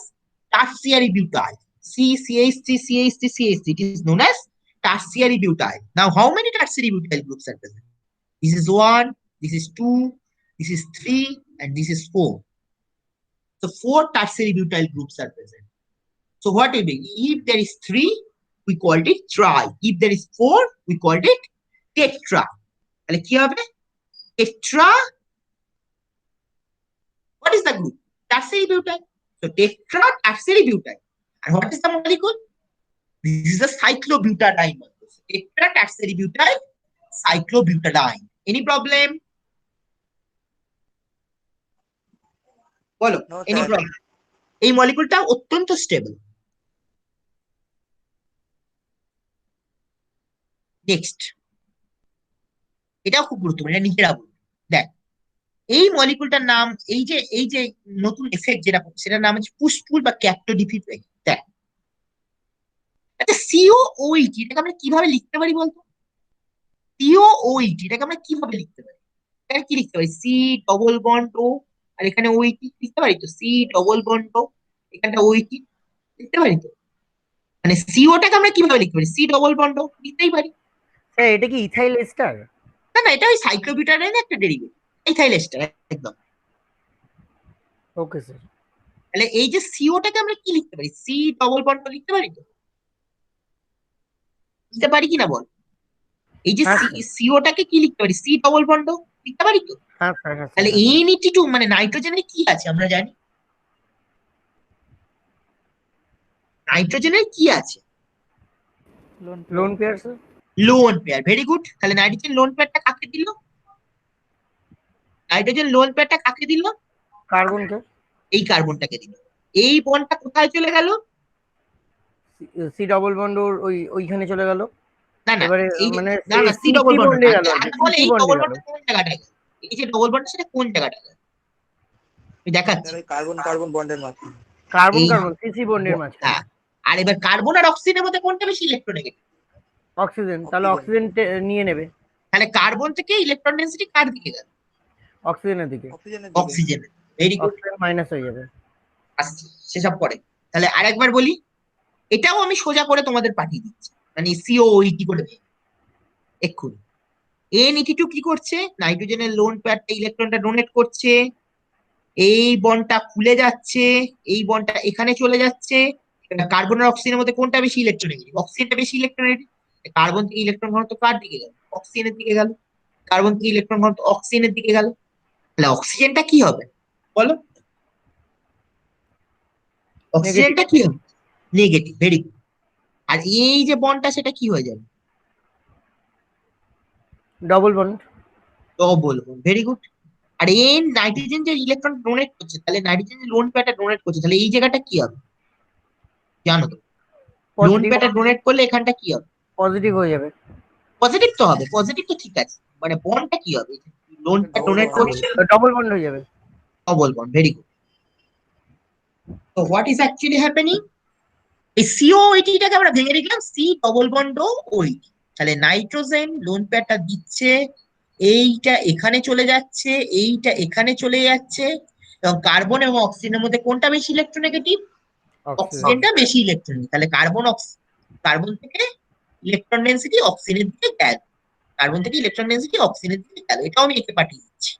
tertiary butyl. CH3, CH3, CH3, it is known as tertiary butyl. Now, how many tertiary butyl groups are present? This is 1, this is 2, this is 3, and this is 4. So 4 tertiary butyl groups are present. So what will be? If there is 3, we called it tri. If there is 4, we called it tetra. তাহলে কি হবে? Tetra. What is the group? Tertiary butyl. So tetra tertiary butyl. And what is the molecule? This is a cyclobutadiene. Tetra tertiary butyl cyclobutadiene. Any problem? বলো, No, any sir. problem? এই মলিকুলটা অত্যন্ত stable. Next, এটাও খুব গুরুত্বপূর্ণ, এটা নিজেরা বলুন। দেখ, এই মলিকুলটার নাম, এই যে নতুন এফেক্ট যেটা, সেটার নাম হচ্ছে পুশ-পুল বা ক্যাপ্টোডিপ ইফেক্ট। দেখ, আচ্ছা COOET এটাকে আমরা কিভাবে লিখতে পারি বলতো? COOET এটাকে আমরা কিভাবে লিখতে পারি? এটা কি লিখতে পারি? সি ডবল বন্ড ও, আর এখানে ওইটি লিখতে পারি তো? সি ডবল বন্ড ও, এখানটা ওইটি লিখতে পারি তো? মানে সিওটাকে আমরা কিভাবে লিখতে পারি? সি ডবল বন্ড ও লিখতেই পারি। স্যার এটা কি ইথাইল এস্টার? না না, এটা ওই সাইক্লোবিউটাডাইনের একটা ডেরিভেটিভ, ইথাইল এস্টার একদম। Okay sir. তাহলে এই যে সিওটাকে আমরা কি লিখতে পারি? সি ডবল বন্ড লিখতে পারি তো? লিখতে পারি কিনা বল? এই যে সিওটাকে কি লিখতে পারি? সি ডবল বন্ড লিখতে পারি তো? হ্যাঁ স্যার, হ্যাঁ তাহলে স্যার। NH2 মানে নাইট্রোজেনের কি আছে আমরা জানি? নাইট্রোজেনের কি আছে? Lone pair sir. Lone pair, very good. তাহলে নাইট্রোজেন লোন পেয়ারটা কাকে দিল? নাইট্রোজেন লোন পেয়ারটা কাকে দিল? কার্বনকে। এই কার্বনটাকে দিল। এই বন্ডটা কোথায় চলে গেল? সি ডবল বন্ড ওইখানে চলে গেল। না না, এবারে এই মানে না না, সি ডবল বন্ড বন্ডে গেল, বলে এই ডবল গেল। বন্ডটা কোন জায়গাটায় গেল? এই যে ডবল বন্ড, সেটা কোন জায়গাটায় গেল আমি দেখাচ্ছি। স্যার ওই কার্বন কার্বন বন্ডের মাঝখানে। কার্বন এই কার্বন সিসি বন্ডের মাঝখানে। হ্যাঁ, আর এবার কার্বন আর অক্সিজেনের মধ্যে কোনটা বেশি ইলেকট্রোনেগেটিভ? অক্সিজেন। তাহলে অক্সিজেন নিয়ে নেবে। তাহলে কার্বন থেকে ইলেকট্রন ডেনসিটি কার দিকে গেল? অক্সিজেনের দিকে। অক্সিজেনের দিকে। Oxygen. Very good. Oxygen minus হয়ে যাবে। আসছি সেসব পরে। তাহলে আরেকবার বলি, এটাও আমি সোজা করে তোমাদের পাঠিয়ে দিচ্ছি, মানে COOET করে এক্ষুনি। NH2 কি করছে? নাইট্রোজেনের লোন পেয়ারটা ইলেকট্রনটা ডোনেট করছে, এই বন্ডটা খুলে যাচ্ছে, এই বন্ডটা এখানে চলে যাচ্ছে। কার্বন আর অক্সিজেনের মধ্যে কোনটা বেশি ইলেকট্রোনেগেটিভ? অক্সিজেনটা বেশি ইলেকট্রোনেগেটিভ। কার্বন থেকে ইলেকট্রন ঘনত্ব কার দিকে গেল? অক্সিজেনের দিকে গেল। কার্বন থেকে ইলেকট্রন ঘনত্ব অক্সিজেনের দিকে গেল। তাহলে অক্সিজেনটা কি হবে বলো? অক্সিজেনটা কি হবে? নেগেটিভ। Very good. আর এই যে বন্ডটা, সেটা কি হয়ে যাবে? Double bond. Double bond. Very good. আর এই নাইট্রোজেন যে ইলেকট্রন ডোনেট করছে, তাহলে নাইট্রোজেন যে লোন পেয়ারটা ডোনেট করছে, তাহলে এই জায়গাটা কি হবে জানো তো? লোন পেয়ারটা ডোনেট করলে এখানটা কি হবে? পজিটিভ হয়ে যাবে। পজিটিভ তো হবে, পজিটিভ তো ঠিক আছে, মানে বন্ডটা কি হবে? লোন পেয়ার ডোনেট করছে, ডবল বন্ড হয়ে যাবে। Double bond. Very good. তো হোয়াট ইজ অ্যাকচুয়ালি হ্যাপেনিং? এই COOET-টাকে আমরা ভেঙে লিখলাম সি ডবল বন্ড OET। তাহলে নাইট্রোজেন লোন পেয়ারটা দিচ্ছে, এইটা এখানে চলে যাচ্ছে, এইটা এখানে চলে যাচ্ছে, এবং কার্বন এবং অক্সিজেনের মধ্যে কোনটা বেশি ইলেকট্রোনেগেটিভ? অক্সিজেনটা বেশি ইলেকট্রনিক। তাহলে কার্বন থেকে ইলেকট্রন ডেন্সিটি অক্সিজেনের দিকে গেল, কার্বন থেকে ইলেকট্রন ডেন্সিটি অক্সিজেনের দিকে গেল। এটাও আমি একে পাঠিয়ে দিচ্ছি।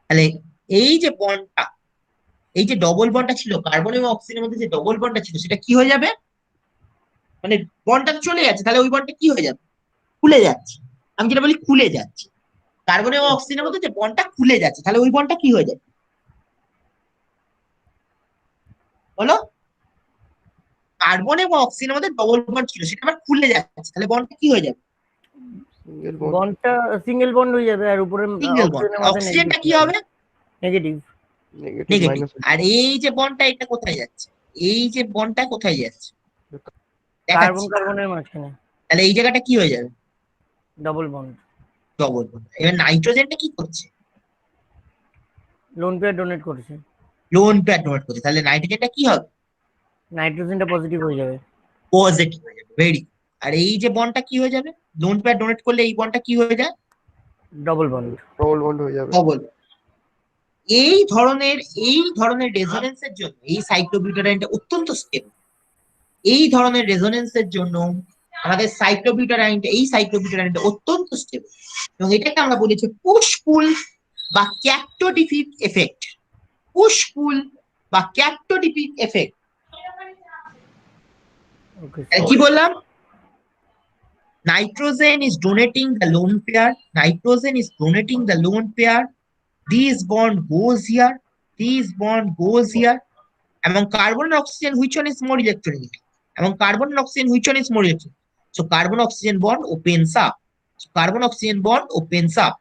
তাহলে এই যে বন্ডটা, এই যে ডবল বন্ডটা ছিল কার্বন এবং অক্সিজেনের মধ্যে, যে ডবল বন্ডটা ছিল, সেটা কি হয়ে যাবে? মানে বন্ডটা চলে যাচ্ছে, তাহলে ওই বন্ডটা কি হয়ে যাবে? খুলে যাচ্ছে। আমি যেটা বলি খুলে যাচ্ছে, কার্বন এবং অক্সিজেনের মধ্যে যে বন্ডটা খুলে যাচ্ছে, তাহলে ওই বন্ডটা কি হয়ে যাবে বলো? কার্বন এবং অক্সিজেনের মধ্যে ডবল বন্ড ছিল, সেটা আবার খুলে যাচ্ছে, তাহলে বন্ডটা কি হয়ে যাবে? Single bond. বন্ডটা সিঙ্গেল বন্ড হয়ে যাবে, আর উপরে সিঙ্গেল বন্ড। অক্সিজেনটা কি হবে? নেগেটিভ। Negative negative. মাইনাস। আর এই যে বন্ডটা, এটা কোথায় যাচ্ছে? এই যে বন্ডটা কোথায় যাচ্ছে? কার্বন দেখাচ্ছি। কার্বনের মাঝখানে তাহলে এই জায়গাটা কি হয়ে যাবে? Double bond. Double bond. এবার নাইট্রোজেনটা কি করছে? লোন পেয়ার ডোনেট করেছে, লোন পেয়ার ডোনেট করছে, তাহলে নাইট্রোজেনটা কি হবে? নাইট্রোজেনটা পজিটিভ হয়ে যাবে। পজিটিভ হয়ে যাবে, ভেরি। আর এই যে বন্ডটা কি হয়ে যাবে? লোন পেয়ার ডোনেট করলে এই বন্ডটা কি হয়ে যায়? Double bond. ডবল বন্ড হয়ে যাবে। ডবল। এই ধরনের রেজোনেন্সের জন্য এই সাইক্লোবিউটারাইনটা অত্যন্ত স্টেবল। এই ধরনের রেজোনেন্সের জন্য আমাদের সাইক্লোবিউটারাইনটা অত্যন্ত স্টেবল, এবং এটাকে আমরা বলেছি পুশ পুল বা ক্যাপ্টোডিফিক এফেক্ট। পুশ পুল বা ক্যাপ্টোডিফিক এফেক্ট। ওকে কি বললাম? Nitrogen is donating the lone pair. Nitrogen is donating the lone pair. This bond goes here. This bond goes here. Among carbon and oxygen, which one is more electronegative? Among carbon and oxygen, which one is more electronegative? So carbon oxygen bond opens up. So carbon oxygen bond opens up.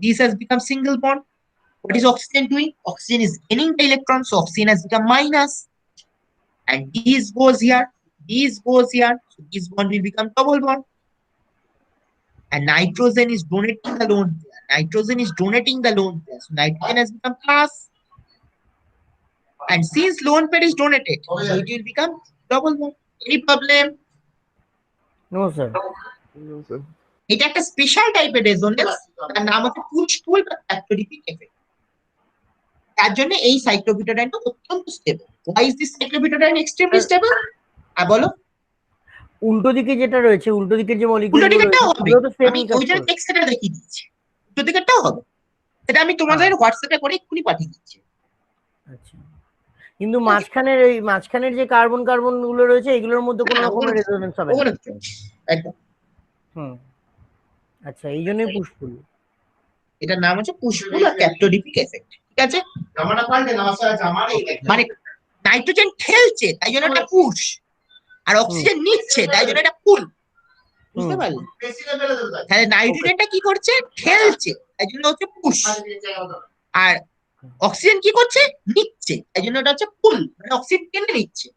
This has become single bond. What is oxygen doing? Oxygen is gaining the electron, so oxygen has become minus. And this goes here. This goes here. So this bond will become double bond. And nitrogen is donating the lone pair. Nitrogen is donating the lone pair. So nitrogen has become plus. And since lone pair is donated, so it will become double bond. Any problem? No sir. No, sir. এটা একটা special টাইপের resonance, তার নাম হচ্ছে push পুল বা ক্যাপ্টোডিফিক effect. তার জন্য এই সাইক্লোবিউটারাইনটা অত্যন্ত stable. Why is this cyclobutadiene extremely stable? বলো। উল্টো দিকে যেটা রয়েছে, উল্টো দিকের যে মলিকিউল উল্টো দিকেরটাও হবে, গুলো তো সেম আমি কাজ ওই জন্য করবে। টেক্সটটা দেখিয়ে দিচ্ছি। উল্টো দিকেরটাও হবে, সেটা আমি তোমাদের হোয়াটসঅ্যাপে করে এক্ষুনি পাঠিয়ে দিচ্ছি। আচ্ছা, কিন্তু মাঝখানের যে কার্বন কার্বন গুলো রয়েছে এগুলোর মধ্যে কোনো রকমের রেজোনেন্স হবে না। ওগুলো একদম। হুম, আচ্ছা, এই জন্যই পুষ্পুল। এটার নাম হচ্ছে পুশ পুল আর ক্যাপ্টোডিফিক এফেক্ট। ঠিক আছে, মানে নাইট্রোজেন ঠেলছে তাই জন্য এটা পুশ, আর অক্সিজেন নিচ্ছে তাই জন্য এটা পুল। বুঝতে পারলে? তাহলে নাইট্রোজেনটা কি করছে? ঠেলছে, তাই জন্য হচ্ছে পুশ। আর অক্সিজেন কি করছে? নিচ্ছে, তাই জন্য এটা হচ্ছে পুল, মানে অক্সিজেন টেনে নিচ্ছে।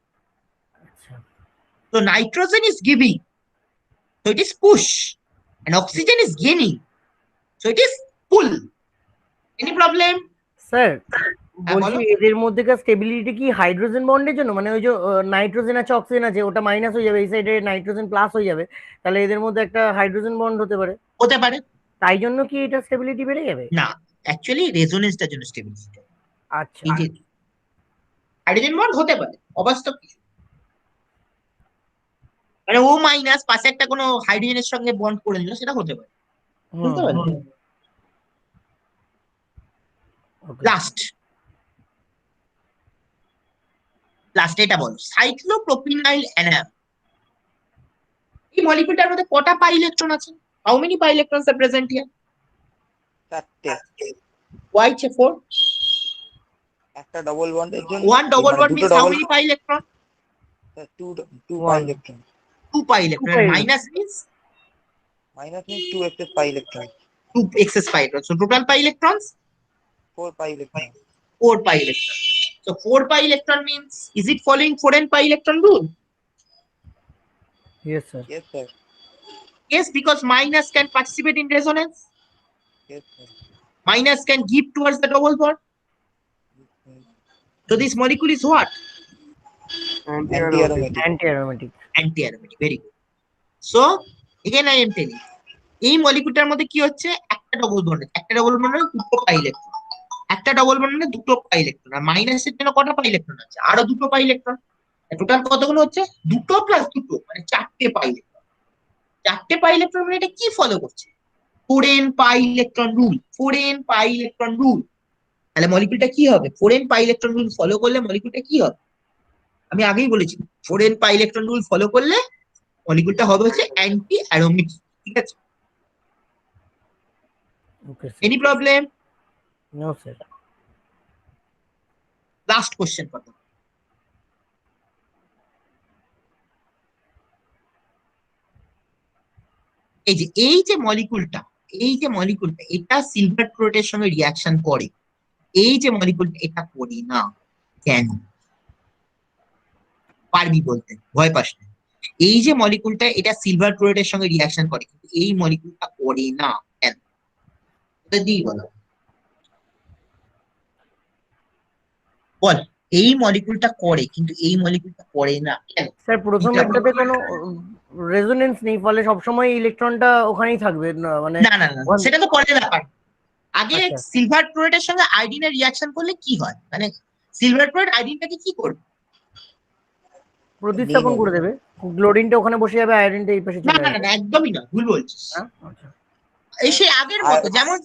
আচ্ছা, তো nitrogen is giving, so it is push, and oxygen is gaining, so it is pull. Any problem? Sir হ্যাঁ, বলছি বলো। এদের মধ্যেকার স্টেবিলিটি কি হাইড্রোজেন বন্ডের জন্য? মানে ওই যে নাইট্রোজেন আছে অক্সিজেন আছে, ওটা মাইনাস হয়ে যাবে, এই সাইডে নাইট্রোজেন প্লাস হয়ে যাবে, তাহলে এদের মধ্যে একটা হাইড্রোজেন বন্ড হতে পারে, হতে পারে। তাই জন্য কি এটা স্টেবিলিটি বেড়ে যাবে? না, অ্যাকচুয়ালি রেজোনেন্সটার জন্য স্টেবিলিটি। আচ্ছা, এই যে হাইড্রোজেন বন্ড হতে পারে, অবাস্তব কিছু, মানে ও মাইনাস পাশে একটা কোনো হাইড্রোজেনের সঙ্গে বন্ড করে নিল, সেটা হতে পারে। বুঝতে পারলে? লাস্ট এটা বলো, সাইক্লোপ্রোপিনাইল অ্যানাম। এই মলিকিউলটার মধ্যে কটা পাই ইলেকট্রন আছে? How many pi electrons are present here? 4টে। Why 4? একটা ডবল বন্ডের জন্য, One double মানে bond দুটো means how double, many pi electron? Two pi electron. 2 pi electron. pi And minus means minus means 2 excess pi electron, 2 excess pi electrons. So total pi electrons 4 pi electron. 4 pi electron. So 4 pi electron means, is it following 4n pi electron rule? Yes sir. Yes sir. Yes, because minus can participate in resonance. Yes sir. Minus can give towards the double bond. So this molecule is what? Anti-aromatic. Anti aromatic. Anti-aromatic. Very good. So again I am telling you, এই মলিকিউলটার মধ্যে কি হচ্ছে? একটা double bond, একটা double বন্ডে দুটো pi electron, একটা ডবল বন্ডে দুটো পাই ইলেকট্রন। আর মাইনাসের জন্য কটা পাই ইলেকট্রন আছে? আরো দুটো পাই ইলেকট্রন। টোটাল কতগুলো হচ্ছে? দুটো প্লাস দুটো, মানে 4টে পাই ইলেকট্রন। 4টে পাই ইলেকট্রন মানে এটা কি ফলো করছে? 4n pi electron rule. 4n pi electron rule. তাহলে মলিকিউলটা কি হবে? 4n pi electron rule follow করলে মলিকিউলটা কি হবে? আমি আগেই বলেছি, 4n pi electron rule follow করলে মলিকিউলটা হবে হচ্ছে অ্যান্টি অ্যারোমেটিক। ঠিক আছে? Okay sir. Any problem? No sir. Last question কত? এই যে মলিকুলটা এটা সিলভার ক্লোরাইডের সঙ্গে রিয়াকশন করে, এই যে মলিকুলটা এটা করে না, কেন? পারবি বলতে, ভয় পাস না। এই যে মলিকুলটা এটা সিলভার ক্লোরাইডের সঙ্গে রিয়াকশন করে, কিন্তু এই মলিকুলটা করে না কেন? এটা দিই বলো, বল। এই মলিকুলটা করে কিন্তু এই মলিকুলটা করে না কেন? স্যার প্রথমেরটাতে কোনো রেজোনেন্স নেই, ফলে সবসময় ইলেকট্রনটা ওখানেই থাকবে মানে না না না, সেটা তো পরের ব্যাপার। আগে আচ্ছা। সিলভার ক্লোরাইডের সঙ্গে আয়োডিনের রিয়াকশন করলে কি হয়, মানে সিলভার ক্লোরাইড আয়োডিনটাকে কি করবে? প্রতিস্থাপন করে দেবে, ক্লোরিনটা ওখানে বসে যাবে, আয়োডিনটা এই পাশে না চলে না আসবে। না, একদমই না, ভুল বলছিস। হ্যাঁ, আচ্ছা। এই সেই আগের মতো, যেমন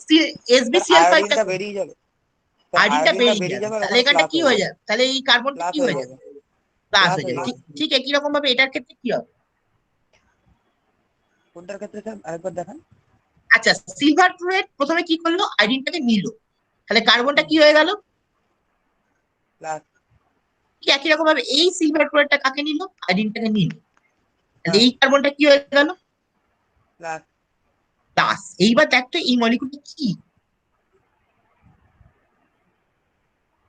SbCl5টা আয়োডিনটা বেরিয়ে যাবে, আয়োডিনটা বেরিয়ে বেরিয়ে যাবে, যাবে আর তাহলে ওখানে এখানটা প্লাস কি হয়ে যাবে? তাহলে এই কার্বনটা প্লাস কি হয়ে হয়ে যাবে, যাবে? প্লাস প্লাস হয়ে হয়ে যাবে। যাবে। ঠিক একই রকম ভাবে এটার ক্ষেত্রে কি হবে? কোনটার ক্ষেত্রে স্যার আরেকবার দেখান। আচ্ছা, সিলভার ক্লোরাইড প্রথমে কি করলো, আয়োডিনটাকে নিল, তাহলে কার্বনটা কি হয়ে গেল? প্লাস। ঠিক একই রকম ভাবে এই সিলভার ক্লোরাইডটা কাকে নিল? আয়োডিনটাকে নিল, তাহলে হ্যাঁ। এই কার্বনটা কি হয়ে গেল? প্লাস। প্লাস। এইবার দেখতো এই মলিকুলটা কি,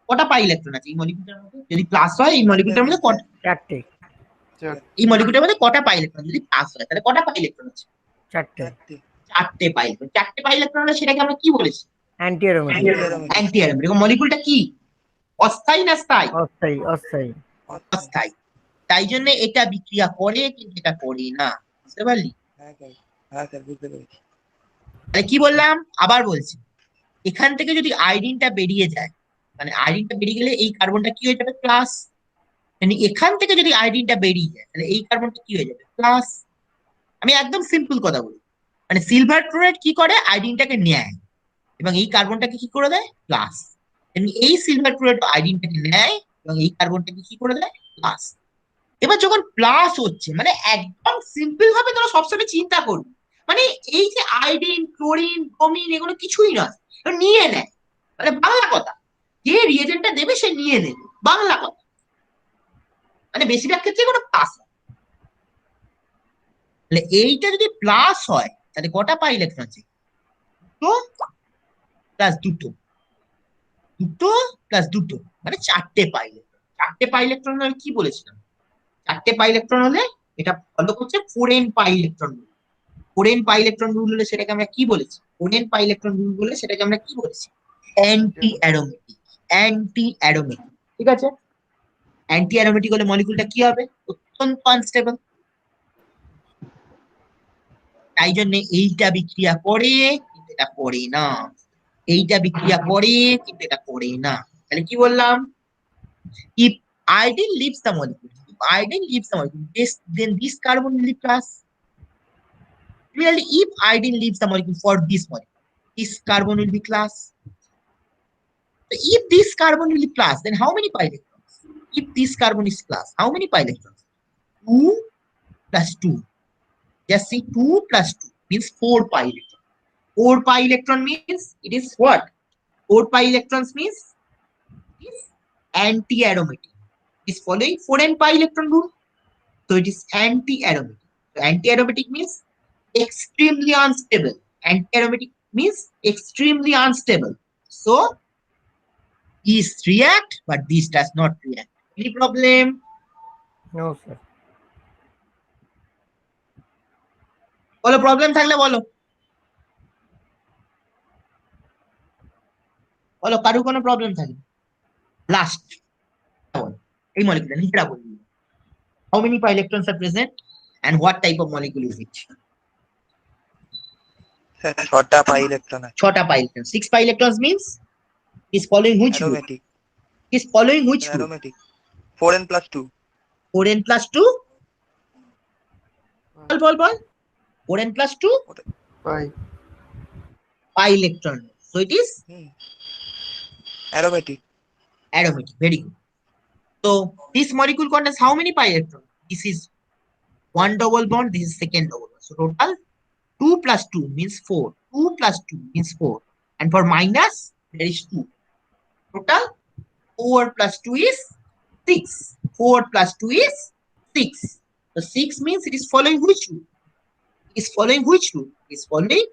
কটা পাই ইলেকট্রন আছে এই মলিকুলটার মধ্যে? যদি প্লাস হয় এই মলিকুলটার মধ্যে কটা, চারটে। এই মলিকুলটার মধ্যে কটা পাই ইলেকট্রন? যদি প্লাস হয় তাহলে কটা পাই ইলেকট্রন আছে? চারটে। চারটে পাই ইলেকট্রন। চারটে পাই ইলেকট্রন হলে সেটাকে আমরা কি বলেছি? Anti aromatic. Anti aromatic. মলিকুলটা কি, অস্থায়ী না স্থায়ী? অস্থায়ী, অস্থায়ী। অস্থায়ী। তাই জন্য এটা বিক্রিয়া করে কিন্তু এটা করে না, বুঝতে পারলি? হ্যাঁ স্যার, হ্যাঁ স্যার বুঝতে পেরেছি। তাহলে কি বললাম, আবার বলছি, এখান থেকে যদি আয়োডিনটা বেরিয়ে যায়, মানে আয়োডিনটা বেরিয়ে গেলে এই কার্বনটা কি হয়ে যাবে? প্লাস। মানে এখান থেকে যদি আয়োডিনটা বেরিয়ে যায় তাহলে এই কার্বনটা কি হয়ে যাবে? প্লাস। আমি একদম সিম্পল কথা বলি, মানে সিলভার ক্লোরাইড কি করে, আয়োডিনটাকে নেয় এবং এই কার্বনটাকে কি করে দেয়? প্লাস। এমনি এই সিলভার ক্লোরাইড আয়োডিনটাকে নেয় এবং এই কার্বনটাকে কি করে দেয়? প্লাস। এবার যখন প্লাস হচ্ছে, মানে একদম সিম্পল ভাবে তোরা সবসময় চিন্তা করবি, মানে এই যে আয়োডিন, ক্লোরিন, ব্রোমিন, এগুলো কিছুই নয়, এগুলো নিয়ে নেয়। মানে বাংলা কথা, যে রিয়েজেন্টটা দেবে সে নিয়ে নেবে, বাংলা কথা। মানে বেশিরভাগ ক্ষেত্রে কোনো প্লাস হয়। তাহলে এইটা যদি প্লাস হয় তাহলে কটা পাই ইলেকট্রন আছে? দুটো প্লাস দুটো, দুটো প্লাস দুটো, মানে চারটে পাই ইলেকট্রন। চারটে পাই ইলেকট্রন হলে কি বলেছিলাম? চারটে পাই ইলেকট্রন হলে এটা ফলো করছে 4n pi electron rule. 4n pi electron rule হলে সেটাকে আমরা কি বলেছি? 4n পাই ইলেকট্রন রুল বলে সেটাকে আমরা কি বলেছি? Anti aromatic. অ্যান্টি অ্যারোমেটিক, ঠিক আছে? অ্যান্টি অ্যারোমেটিক হলে মলিকুলটা কি হবে? অত্যন্ত আনস্টেবল। তাই জন্য এইটা বিক্রিয়া করে কিন্তু এটা করে না, এইটা বিক্রিয়া করে কিন্তু এটা করে না। তাহলে কি বললাম? if iodine leaves the molecule, if iodine leaves the molecule, then this carbon will be plus. Similarly, if iodine leaves the molecule for this molecule, this carbon will be class. So if this carbon will be plus, then how many pi electrons? If this carbon is plus, how many pi electrons? 2 plus 2. Just see 2 plus 2 means 4 pi electron. 4 pi electron means it is what? 4 pi electrons means it is anti-aromatic. It is following 4n pi electron rule. So it is anti-aromatic. So anti-aromatic means extremely unstable. Anti-aromatic means extremely unstable. So these react, but this does not react. Any problem? No sir. বলো, problem থাকলে বলো, বলো কারো কোনো problem থাকলে। Last এই মলিকুলটা নিজেরা বলি, how many pi electrons are present and what type of molecule is it? Sir 6টা পাই ইলেকট্রন আছে। 6টা pi electrons. 6 pi electrons means is following which rule? Aromatic, Is following which rule? Aromatic 4n plus 2। 4n plus 2. Ball 4n plus 2 pi pi electron. So it is aromatic. aromatic. Very good. So this molecule contains how many pi electrons? This is one double bond, this is second double bond. So total 2 plus 2 means 4. 2 plus 2 means 4. And for minus, there is 2. Total 4 plus 2 is 6. 4 plus 2 is 6. So 6 means it is following which rule? It is following which rule? It is following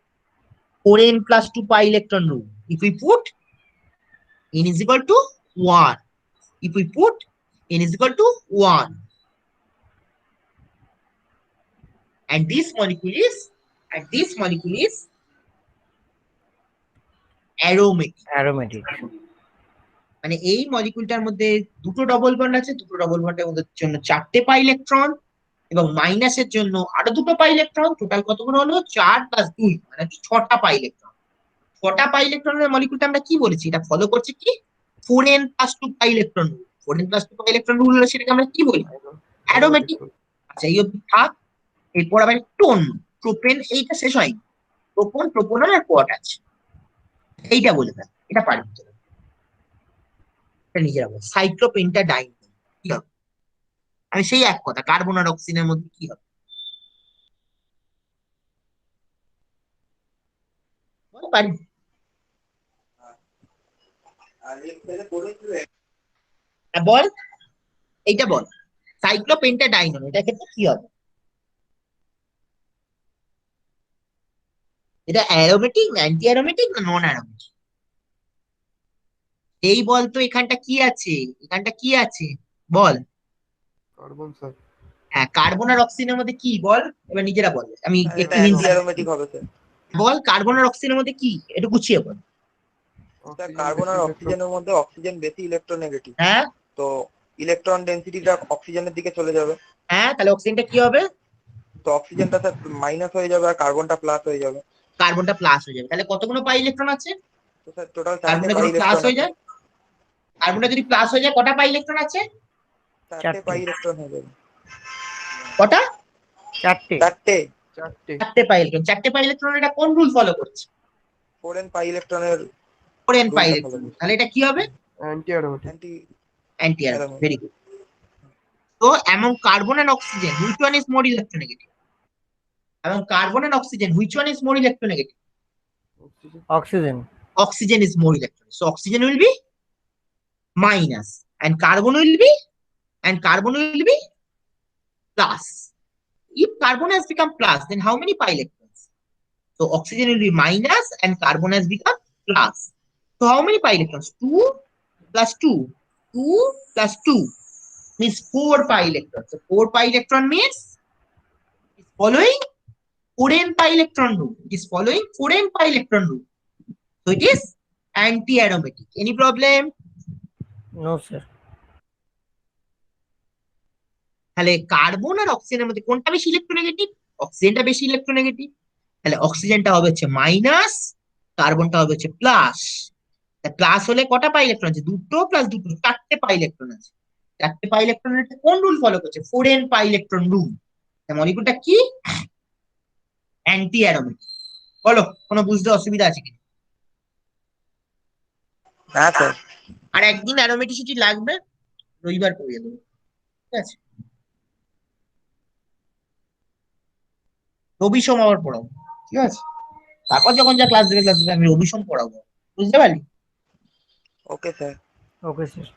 4n plus 2 pi electron rule. If we put n is equal to 1. If we put n is equal to 1. and this molecule is aromatic. Aromatic. মানে এই মলিকুলটার মধ্যে দুটো double bond আছে, দুটো double বন্ডের মধ্যে জন্য 4টে pi electron এবং মাইনাসের জন্য আরো দুটো পাই ইলেকট্রন, টোটাল কতগুলো হলো 4 + 2 মানে 6টা পাই ইলেকট্রন। 6টা পাই ইলেকট্রনের মলিকুলটা আমরা কি বলেছি, এটা ফলো করছে কি 4n + 2 pi electron rule. 4n + 2 pi electron rule হলো সেটাকে আমরা কি বলি, অ্যারোমেটিক। আচ্ছা এই অবধি থাক। এরপর আবার একটু অন্য প্রোপেন, এইটা শেষ হয়নি। প্রোপনল আর কোয়াট আছে, এইটা বলে দেন, এটা পারি নিজেরা বল। সাইক্লোপেন্টাডাইন কি হবে? আমি সেই এক কথা, কার্বন আর অক্সিজেনের মধ্যে কি হবে বল, পারি? হ্যাঁ, বল, এইটা বল, সাইক্লোপেন্টাডাইন এটা ক্ষেত্রে কি হবে? এটা অ্যারোমেটিক না অ্যান্টি অ্যারোমেটিক না নন অ্যারোমেটিক? এই বল তো, এখানটা কি আছে, এখানটা কি আছে বল? Carbon sir. হ্যাঁ, কার্বন আর অক্সিজেনের মধ্যে কি বল, এবার নিজেরা বল, আমি এটা একটু hints অ্যান্টি দিচ্ছি। অ্যারোমেটিক হবে স্যার। বল কার্বন আর অক্সিজেনের মধ্যে কি, একটু গুছিয়ে বল। স্যার কার্বন আর অক্সিজেনের মধ্যে অক্সিজেন বেশি ইলেকট্রোনেগেটিভ, হ্যাঁ তো ইলেকট্রন ডেনসিটিটা অক্সিজেনের দিকে চলে যাবে। হ্যাঁ, তাহলে অক্সিজেনটা কি হবে? তো অক্সিজেনটা স্যার মাইনাস হয়ে যাবে আর কার্বনটা প্লাস হয়ে যাবে। কার্বনটা প্লাস হয়ে যাবে, তাহলে কতগুলো পাই ইলেকট্রন আছে? তো স্যার টোটাল 4টে কার্বনটা পাই যদি প্লাস ইলেকট্রন হয়ে আছে। যায়, কার্বনটা যদি প্লাস হয়ে যায় কটা পাই ইলেকট্রন আছে? 4টে পাই ইলেকট্রন হয়ে যাবে। কটা? 4টে। 4টে। 4টে পাই ইলেকট্রন। 4টে পাই ইলেকট্রন, এটা কোন রুল ফলো করছে? 4n পাই ইলেকট্রনের 4n পাই রুলটা ইলেকট্রন। follow করছে। তাহলে এটা কি হবে? Anti aromatic. Anti anti aromatic. Aromatic. Very good. তো among carbon and oxygen which one is more electronegative? Among carbon and oxygen which one is more electronegative? Oxygen. Oxygen is more electronegative, so oxygen will be minus and carbon will be plus. If carbon has become plus, then how many pi electrons? So oxygen will be minus and carbon has become plus. So how many pi electrons? 2 plus 2. 2 plus 2 means 4 pi electrons. So 4 pi electron means it's following 4n pi electron rule. It is following 4n pi electron rule. So it is anti-aromatic. Any problem? No sir. তাহলে carbon আর অক্সিজেনের মধ্যে কোনটা বেশি electronegative? অক্সিজেনটা বেশি electronegative. তাহলে অক্সিজেনটা হবে হচ্ছে মাইনাস, কার্বনটা হবে হচ্ছে প্লাস। প্লাস হলে কটা পাই ইলেকট্রন আছে? দুটো প্লাস দুটো, 4টে পাই ইলেকট্রন আছে। 4টে পাই ইলেকট্রনের কোন রুল ফলো করছে? 4n pi electron rule. মলিকুলটা কি? Anti aromatic. বলো, কোনো বুঝতে অসুবিধা আছে কিনা? না স্যার। আর একদিন অ্যারোমেটিসিটি লাগবে, রবিবার করিয়ে দেবো, ঠিক আছে? রবি সোম আবার পড়াবো, ঠিক আছে? তারপর যখন যা ক্লাস দেবে আমি রবি সোম পড়াবো, বুঝতে পারলি? Okay sir. Okay sir.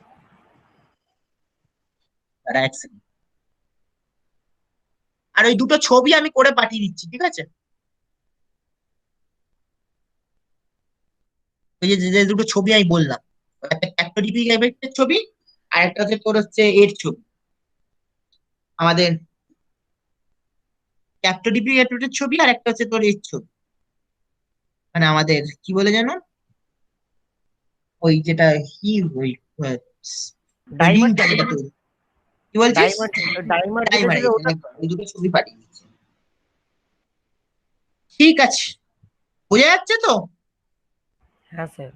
দাঁড়া এক second। আর ওই দুটো ছবি আমি করে পাঠিয়ে দিচ্ছি, ঠিক আছে? ওই যে যে দুটো ছবি আমি বললাম, একটা ক্যাপ্টোডিপিক এফেক্টের ছবি আর একটা হচ্ছে তোর হচ্ছে এর ছবি, আমাদের ক্যাপ্টোডিপিক এফেক্টের ছবি আর একটা হচ্ছে তোর এর ছবি, মানে আমাদের কি বলে জানো, ওই যেটা কি ওই ডাইমার। রিংটা যেটা তৈরি, কি বলছিস? ডাইমার যেটা Dimer, ছিল ওটা। ওই দুটো ছবি পাঠিয়ে দিচ্ছি, ঠিক আছে? বোঝা যাচ্ছে তো? হ্যাঁ স্যার।